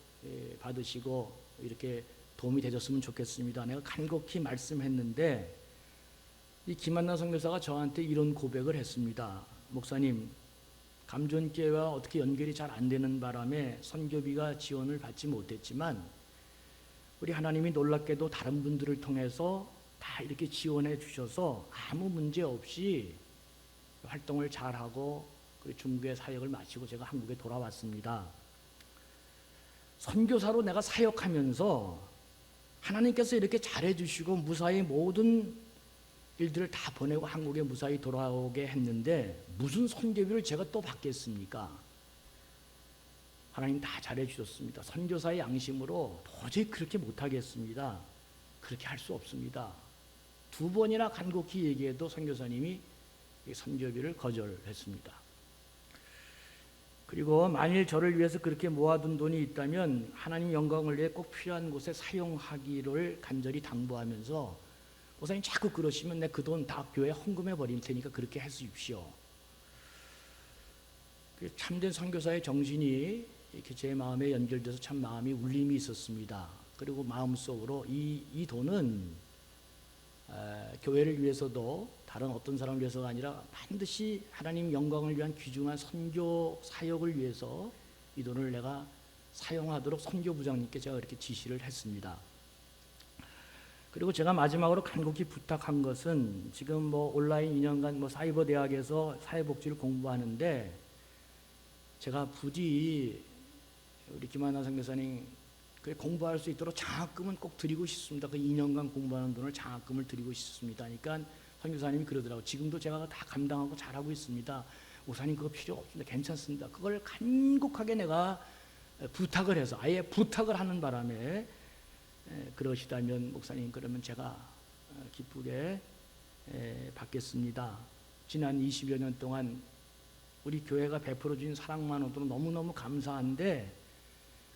받으시고 이렇게 도움이 되셨으면 좋겠습니다. 내가 간곡히 말씀했는데 이 김한나 선교사가 저한테 이런 고백을 했습니다. 목사님, 감전교회와 어떻게 연결이 잘 안 되는 바람에 선교비가 지원을 받지 못했지만 우리 하나님이 놀랍게도 다른 분들을 통해서 다 이렇게 지원해 주셔서 아무 문제 없이 활동을 잘하고 중국의 사역을 마치고 제가 한국에 돌아왔습니다. 선교사로 내가 사역하면서 하나님께서 이렇게 잘해주시고 무사히 모든 일들을 다 보내고 한국에 무사히 돌아오게 했는데 무슨 선교비를 제가 또 받겠습니까? 하나님 다 잘해주셨습니다. 선교사의 양심으로 도저히 그렇게 못하겠습니다. 그렇게 할 수 없습니다. 2번이나 간곡히 얘기해도 선교사님이 선교비를 거절했습니다. 그리고 만일 저를 위해서 그렇게 모아둔 돈이 있다면 하나님 영광을 위해 꼭 필요한 곳에 사용하기를 간절히 당부하면서 목사님 자꾸 그러시면 내 그 돈 다 교회에 헌금해 버릴 테니까 그렇게 해주십시오. 참된 선교사의 정신이 이렇게 제 마음에 연결돼서 참 마음이 울림이 있었습니다. 그리고 마음속으로 이 돈은 교회를 위해서도 다른 어떤 사람을 위해서가 아니라 반드시 하나님 영광을 위한 귀중한 선교 사역을 위해서 이 돈을 내가 사용하도록 선교부장님께 제가 그렇게 지시를 했습니다. 그리고 제가 마지막으로 간곡히 부탁한 것은 지금 뭐 온라인 2년간 사이버 대학에서 사회복지를 공부하는데 제가 부디 우리 김하나 선교사님 공부할 수 있도록 장학금은 꼭 드리고 싶습니다. 그 2년간 공부하는 돈을 장학금을 드리고 싶습니다. 그러니까 선교사님이 그러더라고요. 지금도 제가 다 감당하고 잘하고 있습니다. 목사님 그거 필요 없습니다. 괜찮습니다. 그걸 간곡하게 내가 부탁을 해서 아예 부탁을 하는 바람에 그러시다면 목사님 그러면 제가 기쁘게 받겠습니다. 지난 20여 년 동안 우리 교회가 베풀어 주신 사랑만으로도 너무너무 감사한데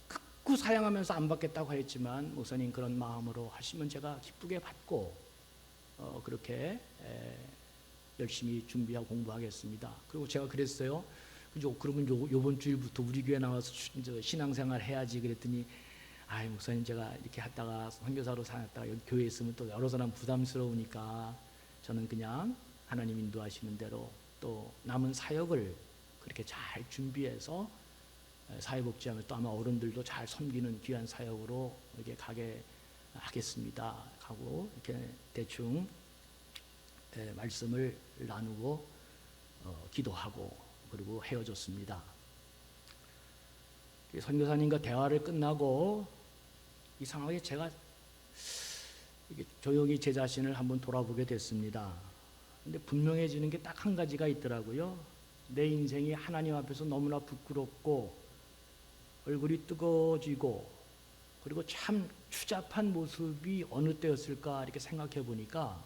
극구 사양하면서 안 받겠다고 했지만 목사님 그런 마음으로 하시면 제가 기쁘게 받고 그렇게 열심히 준비하고 공부하겠습니다. 그리고 제가 그랬어요. 그러면 요번 주일부터 우리 교회 나와서 신앙생활 해야지 그랬더니 아이 목사님 제가 이렇게 하다가 선교사로 살았다가 여기 교회에 있으면 또 여러 사람 부담스러우니까 저는 그냥 하나님 인도하시는 대로 또 남은 사역을 그렇게 잘 준비해서 사회복지하면 또 아마 어른들도 잘 섬기는 귀한 사역으로 이렇게 가게 하겠습니다 하고 이렇게 대충 말씀을 나누고 기도하고 그리고 헤어졌습니다. 선교사님과 대화를 끝나고 이상하게 제가 조용히 제 자신을 한번 돌아보게 됐습니다. 근데 분명해지는 게 딱 한 가지가 있더라고요. 내 인생이 하나님 앞에서 너무나 부끄럽고 얼굴이 뜨거워지고 그리고 참 추잡한 모습이 어느 때였을까 이렇게 생각해 보니까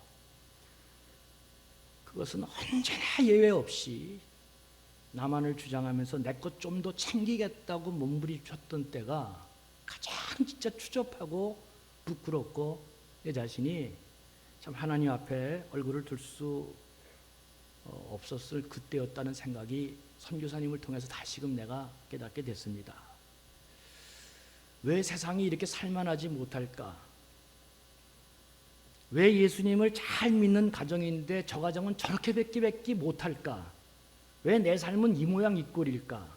그것은 언제나 예외 없이 나만을 주장하면서 내 것 좀 더 챙기겠다고 몸부림쳤던 때가 가장 진짜 추접하고 부끄럽고 내 자신이 참 하나님 앞에 얼굴을 들 수 없었을 그때였다는 생각이 선교사님을 통해서 다시금 내가 깨닫게 됐습니다. 왜 세상이 이렇게 살만하지 못할까? 왜 예수님을 잘 믿는 가정인데 저 가정은 저렇게 뵙기 못할까? 왜 내 삶은 이 모양 이 꼴일까?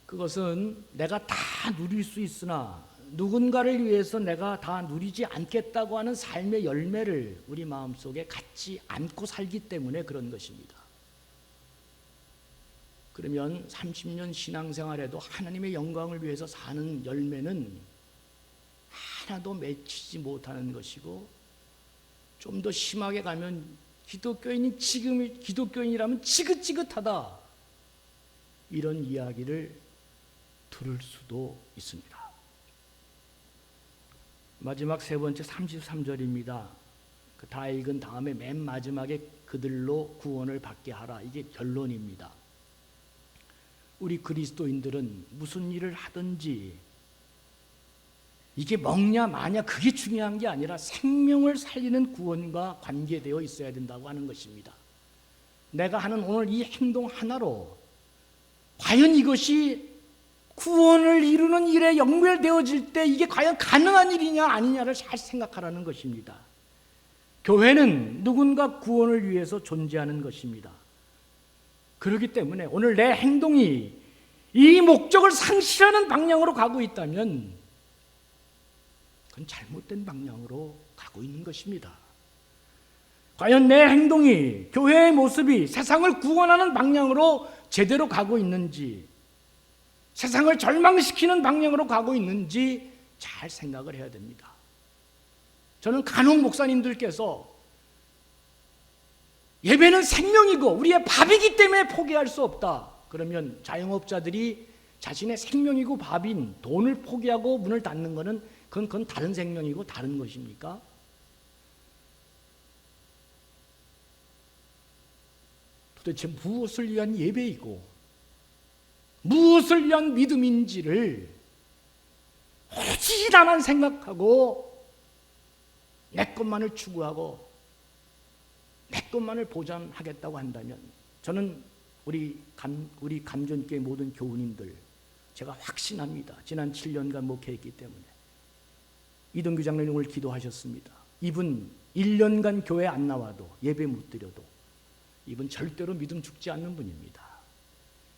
그것은 내가 다 누릴 수 있으나 누군가를 위해서 내가 다 누리지 않겠다고 하는 삶의 열매를 우리 마음속에 갖지 않고 살기 때문에 그런 것입니다. 그러면 30년 신앙생활에도 하나님의 영광을 위해서 사는 열매는 하나도 맺히지 못하는 것이고 좀 더 심하게 가면 기독교인이라면 지긋지긋하다 이런 이야기를 들을 수도 있습니다. 마지막 세 번째 33절입니다. 다 읽은 다음에 맨 마지막에 그들로 구원을 받게 하라. 이게 결론입니다. 우리 그리스도인들은 무슨 일을 하든지 이게 먹냐 마냐 그게 중요한 게 아니라 생명을 살리는 구원과 관계되어 있어야 된다고 하는 것입니다. 내가 하는 오늘 이 행동 하나로 과연 이것이 구원을 이루는 일에 연결되어질 때 이게 과연 가능한 일이냐 아니냐를 잘 생각하라는 것입니다. 교회는 누군가 구원을 위해서 존재하는 것입니다. 그렇기 때문에 오늘 내 행동이 이 목적을 상실하는 방향으로 가고 있다면 그건 잘못된 방향으로 가고 있는 것입니다. 과연 내 행동이 교회의 모습이 세상을 구원하는 방향으로 제대로 가고 있는지 세상을 절망시키는 방향으로 가고 있는지 잘 생각을 해야 됩니다. 저는 간혹 목사님들께서 예배는 생명이고 우리의 밥이기 때문에 포기할 수 없다. 그러면 자영업자들이 자신의 생명이고 밥인 돈을 포기하고 문을 닫는 것은 그건 다른 생명이고 다른 것입니까? 도대체 무엇을 위한 예배이고 무엇을 위한 믿음인지를 오직 나만 생각하고 내 것만을 추구하고 내 것만을 보장하겠다고 한다면 저는 우리 감전교회 모든 교우님들 제가 확신합니다. 지난 7년간 목회했기 때문에 이동규 장로님 오늘 기도하셨습니다. 이분 1년간 교회 안 나와도 예배 못 드려도 이분 절대로 믿음 죽지 않는 분입니다.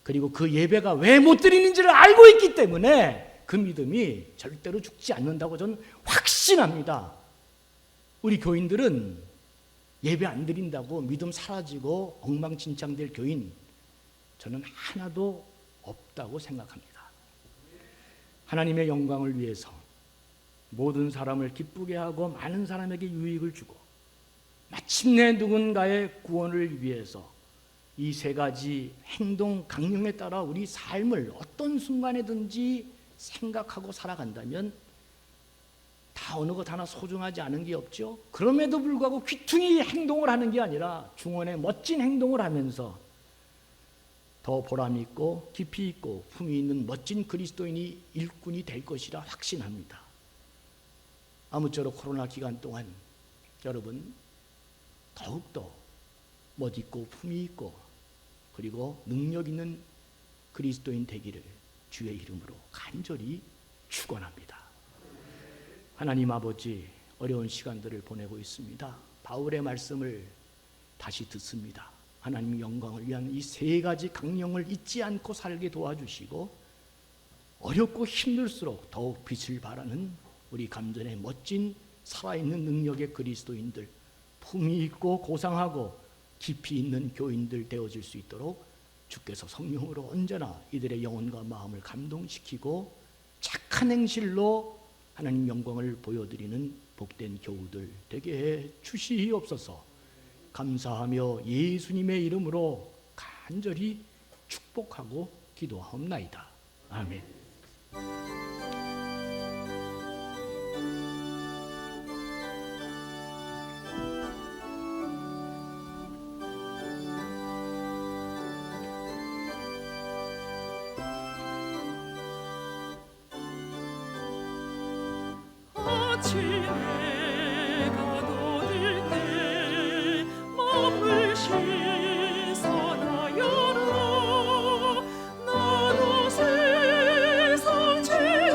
그리고 그 예배가 왜 못 드리는지를 알고 있기 때문에 그 믿음이 절대로 죽지 않는다고 저는 확신합니다. 우리 교인들은 예배 안 드린다고 믿음 사라지고 엉망진창될 교인 저는 하나도 없다고 생각합니다. 하나님의 영광을 위해서 모든 사람을 기쁘게 하고 많은 사람에게 유익을 주고 마침내 누군가의 구원을 위해서 이 세 가지 행동 강령에 따라 우리 삶을 어떤 순간에든지 생각하고 살아간다면 다 어느 것 하나 소중하지 않은 게 없죠. 그럼에도 불구하고 귀퉁이 행동을 하는 게 아니라 중원의 멋진 행동을 하면서 더 보람 있고 깊이 있고 품위 있는 멋진 그리스도인이 일꾼이 될 것이라 확신합니다. 아무쪼록 코로나 기간 동안 여러분 더욱더 멋있고 품위 있고 그리고 능력 있는 그리스도인 되기를 주의 이름으로 간절히 축원합니다. 하나님 아버지, 어려운 시간들을 보내고 있습니다. 바울의 말씀을 다시 듣습니다. 하나님 영광을 위한 이 세 가지 강령을 잊지 않고 살게 도와주시고 어렵고 힘들수록 더욱 빛을 발하는 우리 감전의 멋진 살아있는 능력의 그리스도인들, 품위 있고 고상하고 깊이 있는 교인들 되어질 수 있도록 주께서 성령으로 언제나 이들의 영혼과 마음을 감동시키고 착한 행실로 하나님 영광을 보여드리는 복된 교우들 되게 해 주시옵소서. 감사하며 예수님의 이름으로 간절히 축복하고 기도하옵나이다. 아멘. 내가 너를 때 마음을 신선하여라. 나도 세상 죄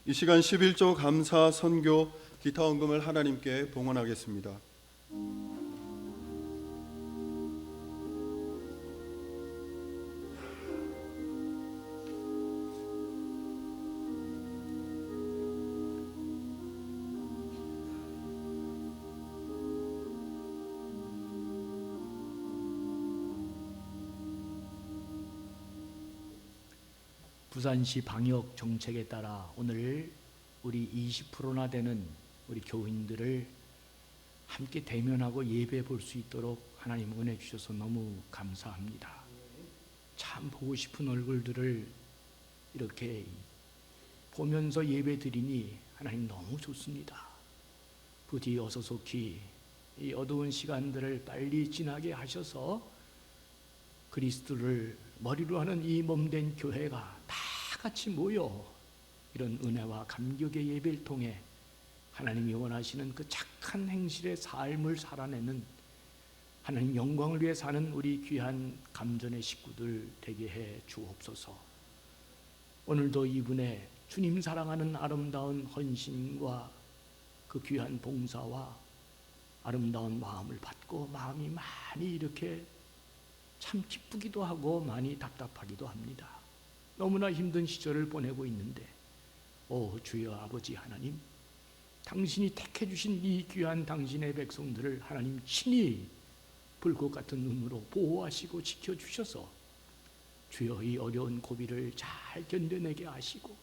이 시간 11조 감사 선교 기타 헌금을 하나님께 봉헌하겠습니다. 부산시 방역 정책에 따라 오늘 우리 20%나 되는 우리 교인들을 함께 대면하고 예배 볼 수 있도록 하나님 은혜 주셔서 너무 감사합니다. 참 보고 싶은 얼굴들을 이렇게 보면서 예배 드리니 하나님 너무 좋습니다. 부디 어서 속히 이 어두운 시간들을 빨리 지나게 하셔서 그리스도를 머리로 하는 이 몸된 교회가 다 같이 모여 이런 은혜와 감격의 예배를 통해 하나님이 원하시는 그 착한 행실의 삶을 살아내는 하나님 영광을 위해 사는 우리 귀한 감전의 식구들 되게 해 주옵소서. 오늘도 이분의 주님 사랑하는 아름다운 헌신과 그 귀한 봉사와 아름다운 마음을 받고 마음이 많이 이렇게 참 기쁘기도 하고 많이 답답하기도 합니다. 너무나 힘든 시절을 보내고 있는데 오 주여 아버지 하나님, 당신이 택해 주신 이 귀한 당신의 백성들을 하나님 친히 불꽃 같은 눈으로 보호하시고 지켜주셔서 주여 이 어려운 고비를 잘 견뎌내게 하시고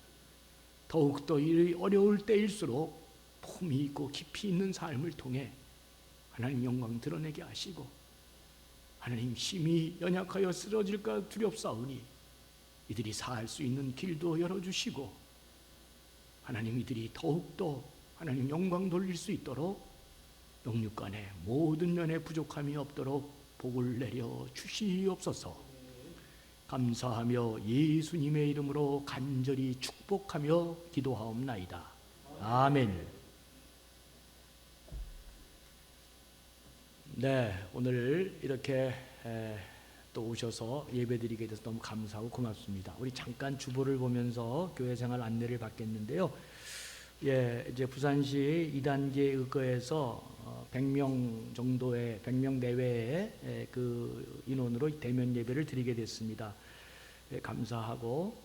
더욱더 이 어려울 때일수록 품이 있고 깊이 있는 삶을 통해 하나님 영광 드러내게 하시고 하나님 심히 연약하여 쓰러질까 두렵사오니 이들이 살 수 있는 길도 열어주시고 하나님 이들이 더욱더 하나님 영광 돌릴 수 있도록 영육간에 모든 면에 부족함이 없도록 복을 내려 주시옵소서. 감사하며 예수님의 이름으로 간절히 축복하며 기도하옵나이다. 아멘. 네, 오늘 이렇게 또 오셔서 예배드리게 돼서 너무 감사하고 고맙습니다. 우리 잠깐 주보를 보면서 교회 생활 안내를 받겠는데요. 예, 이제 부산시 2단계 의거에서 100명 정도의 100명 내외의 그 인원으로 대면 예배를 드리게 됐습니다. 예, 감사하고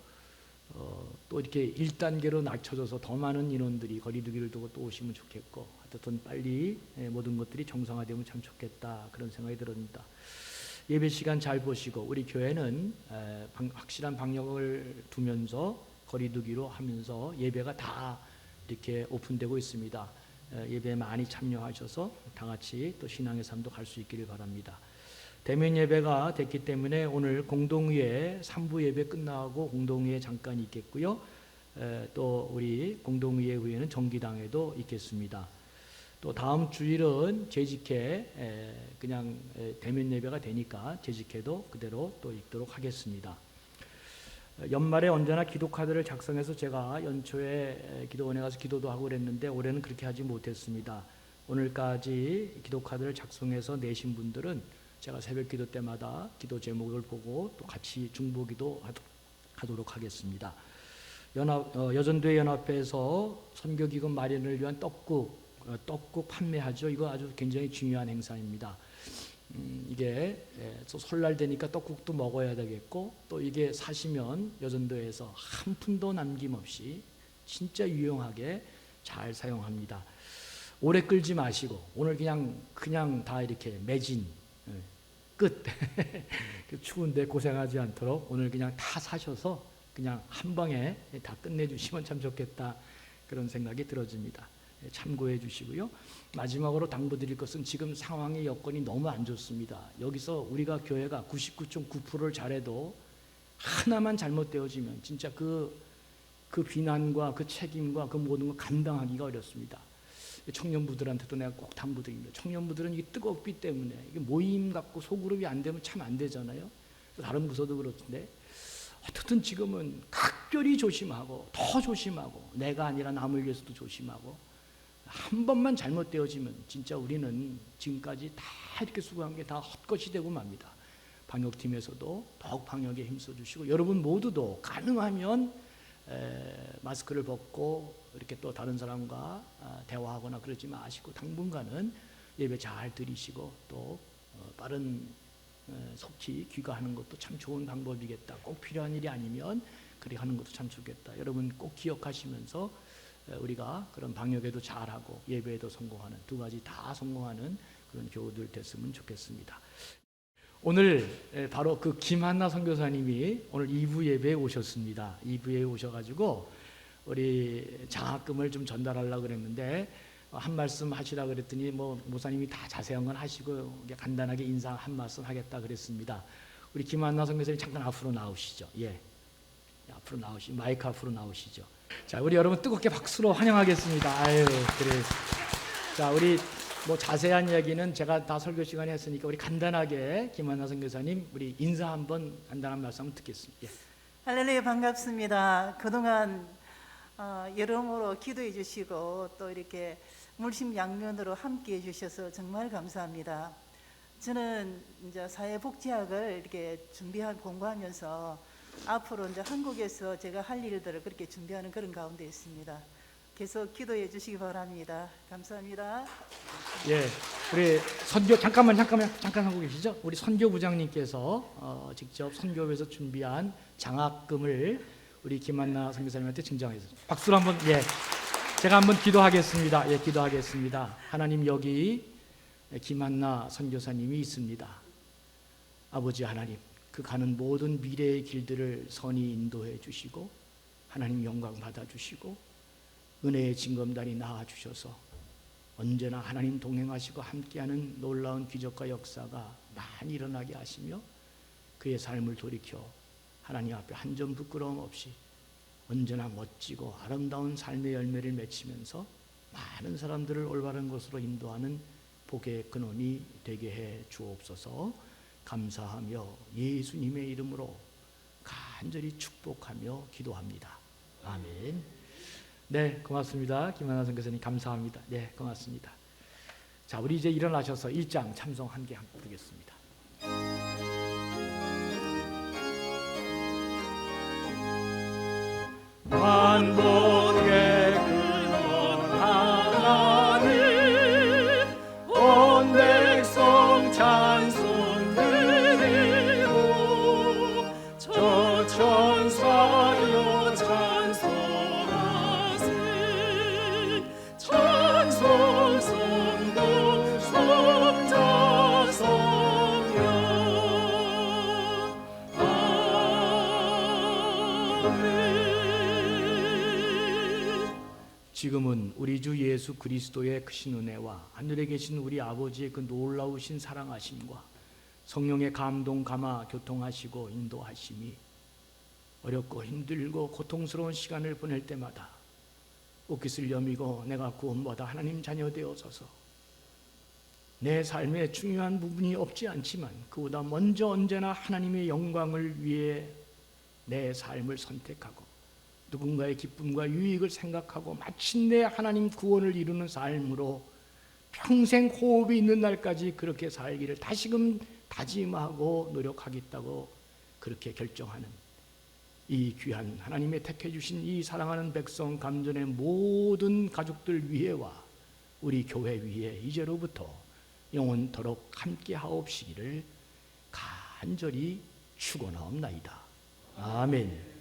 또 이렇게 1단계로 낮춰져서 더 많은 인원들이 거리두기를 두고 또 오시면 좋겠고 하여튼 빨리 모든 것들이 정상화되면 참 좋겠다 그런 생각이 들었습니다. 예배 시간 잘 보시고 우리 교회는 확실한 방역을 두면서 거리두기로 하면서 예배가 다 이렇게 오픈되고 있습니다. 예배에 많이 참여하셔서 다 같이 또 신앙의 삶도 갈 수 있기를 바랍니다. 대면 예배가 됐기 때문에 오늘 공동의회 3부 예배 끝나고 공동의회 잠깐 있겠고요. 또 우리 공동의회 후에는 정기당회도 있겠습니다. 또 다음 주일은 재직회 그냥 대면 예배가 되니까 재직회도 그대로 또 있도록 하겠습니다. 연말에 언제나 기도 카드를 작성해서 제가 연초에 기도원에 가서 기도도 하고 그랬는데 올해는 그렇게 하지 못했습니다. 오늘까지 기도 카드를 작성해서 내신 분들은 제가 새벽 기도 때마다 기도 제목을 보고 또 같이 중보기도 하도록 하겠습니다. 여전도회 연합회에서 선교기금 마련을 위한 떡국 판매하죠. 이거 아주 굉장히 중요한 행사입니다. 이게 설날 되니까 떡국도 먹어야 되겠고 또 이게 사시면 여전도에서 한 푼도 남김없이 진짜 유용하게 잘 사용합니다. 오래 끌지 마시고 오늘 그냥 다 이렇게 매진 끝 추운데 고생하지 않도록 오늘 그냥 다 사셔서 그냥 한 방에 다 끝내주시면 참 좋겠다 그런 생각이 들어집니다. 참고해 주시고요. 마지막으로 당부드릴 것은 지금 상황의 여건이 너무 안 좋습니다. 여기서 우리가 교회가 99.9%를 잘해도 하나만 잘못되어지면 진짜 그 비난과 그 책임과 그 모든 걸 감당하기가 어렵습니다. 청년부들한테도 내가 꼭 당부드립니다. 청년부들은 이게 뜨겁기 때문에 이게 모임 갖고 소그룹이 안 되면 참 안 되잖아요. 다른 부서도 그렇던데 어쨌든 지금은 각별히 조심하고 더 조심하고 내가 아니라 남을 위해서도 조심하고 한 번만 잘못되어지면 진짜 우리는 지금까지 다 이렇게 수고한 게 다 헛것이 되고 맙니다. 방역팀에서도 더욱 방역에 힘써주시고 여러분 모두도 가능하면 마스크를 벗고 이렇게 또 다른 사람과 대화하거나 그러지 마시고 당분간은 예배 잘 드리시고 또 빠른 속히 귀가하는 것도 참 좋은 방법이겠다. 꼭 필요한 일이 아니면 그렇게 하는 것도 참 좋겠다. 여러분 꼭 기억하시면서 우리가 그런 방역에도 잘하고 예배에도 성공하는 두 가지 다 성공하는 그런 교우들 됐으면 좋겠습니다. 오늘 바로 그 김한나 선교사님이 오늘 2부 예배에 오셨습니다. 2부에 오셔가지고 우리 장학금을 좀 전달하려고 그랬는데 한 말씀 하시라 그랬더니 뭐 목사님이 다 자세한 건 하시고 간단하게 인사 한 말씀 하겠다 그랬습니다. 우리 김한나 선교사님 잠깐 앞으로 나오시죠. 예, 앞으로 마이크 앞으로 나오시죠. 자, 우리 여러분 뜨겁게 박수로 환영하겠습니다. 아유, 그래. 자, 우리 뭐 자세한 이야기는 제가 다 설교 시간에 했으니까 우리 간단하게 김한나 선교사님 우리 인사 한번 간단한 말씀 한번 듣겠습니다. 예. 할렐루야, 반갑습니다. 그동안 여러모로 기도해 주시고 또 이렇게 물심양면으로 함께 해 주셔서 정말 감사합니다. 저는 이제 사회복지학을 이렇게 공부하면서 앞으로 이제 한국에서 제가 할 일들을 그렇게 준비하는 그런 가운데 있습니다. 계속 기도해 주시기 바랍니다. 감사합니다. 예, 우리 선교 잠깐 하고 계시죠? 우리 선교부장님께서 직접 선교부에서 준비한 장학금을 우리 김한나 선교사님한테 증정했습니다. 박수로 한번 예, 제가 한번 기도하겠습니다. 예, 기도하겠습니다. 하나님 여기 김한나 선교사님이 있습니다. 아버지 하나님, 그 가는 모든 미래의 길들을 선히 인도해 주시고 하나님 영광 받아 주시고 은혜의 징검다리 낳아 주셔서 언제나 하나님 동행하시고 함께하는 놀라운 기적과 역사가 많이 일어나게 하시며 그의 삶을 돌이켜 하나님 앞에 한 점 부끄러움 없이 언제나 멋지고 아름다운 삶의 열매를 맺히면서 많은 사람들을 올바른 곳으로 인도하는 복의 근원이 되게 해 주옵소서. 감사하며 예수님의 이름으로 간절히 축복하며 기도합니다. 아멘. 네, 고맙습니다. 김한나 선교사님 감사합니다. 네, 고맙습니다. 자, 우리 이제 일어나셔서 1장 참송 한 개 부르겠습니다. 반복의 근원 하나님 온 백성 찬송 드리고 저 천사여 찬송하세 찬송 성도 성자 성령 아멘. 지금은 우리 주 예수 그리스도의 크신 은혜와 하늘에 계신 우리 아버지의 그 놀라우신 사랑하심과 성령의 감동 감화 교통하시고 인도하심이 어렵고 힘들고 고통스러운 시간을 보낼 때마다 옷깃을 여미고 내가 구원받아 하나님 자녀 되어서서 내 삶에 중요한 부분이 없지 않지만 그보다 먼저 언제나 하나님의 영광을 위해 내 삶을 선택하고 누군가의 기쁨과 유익을 생각하고 마침내 하나님 구원을 이루는 삶으로 평생 호흡이 있는 날까지 그렇게 살기를 다시금 다짐하고 노력하겠다고 그렇게 결정하는 이 귀한 하나님의 택해 주신 이 사랑하는 백성 감전의 모든 가족들 위에와 우리 교회 위에 이제로부터 영원토록 함께 하옵시기를 간절히 축원하옵나이다. 아멘.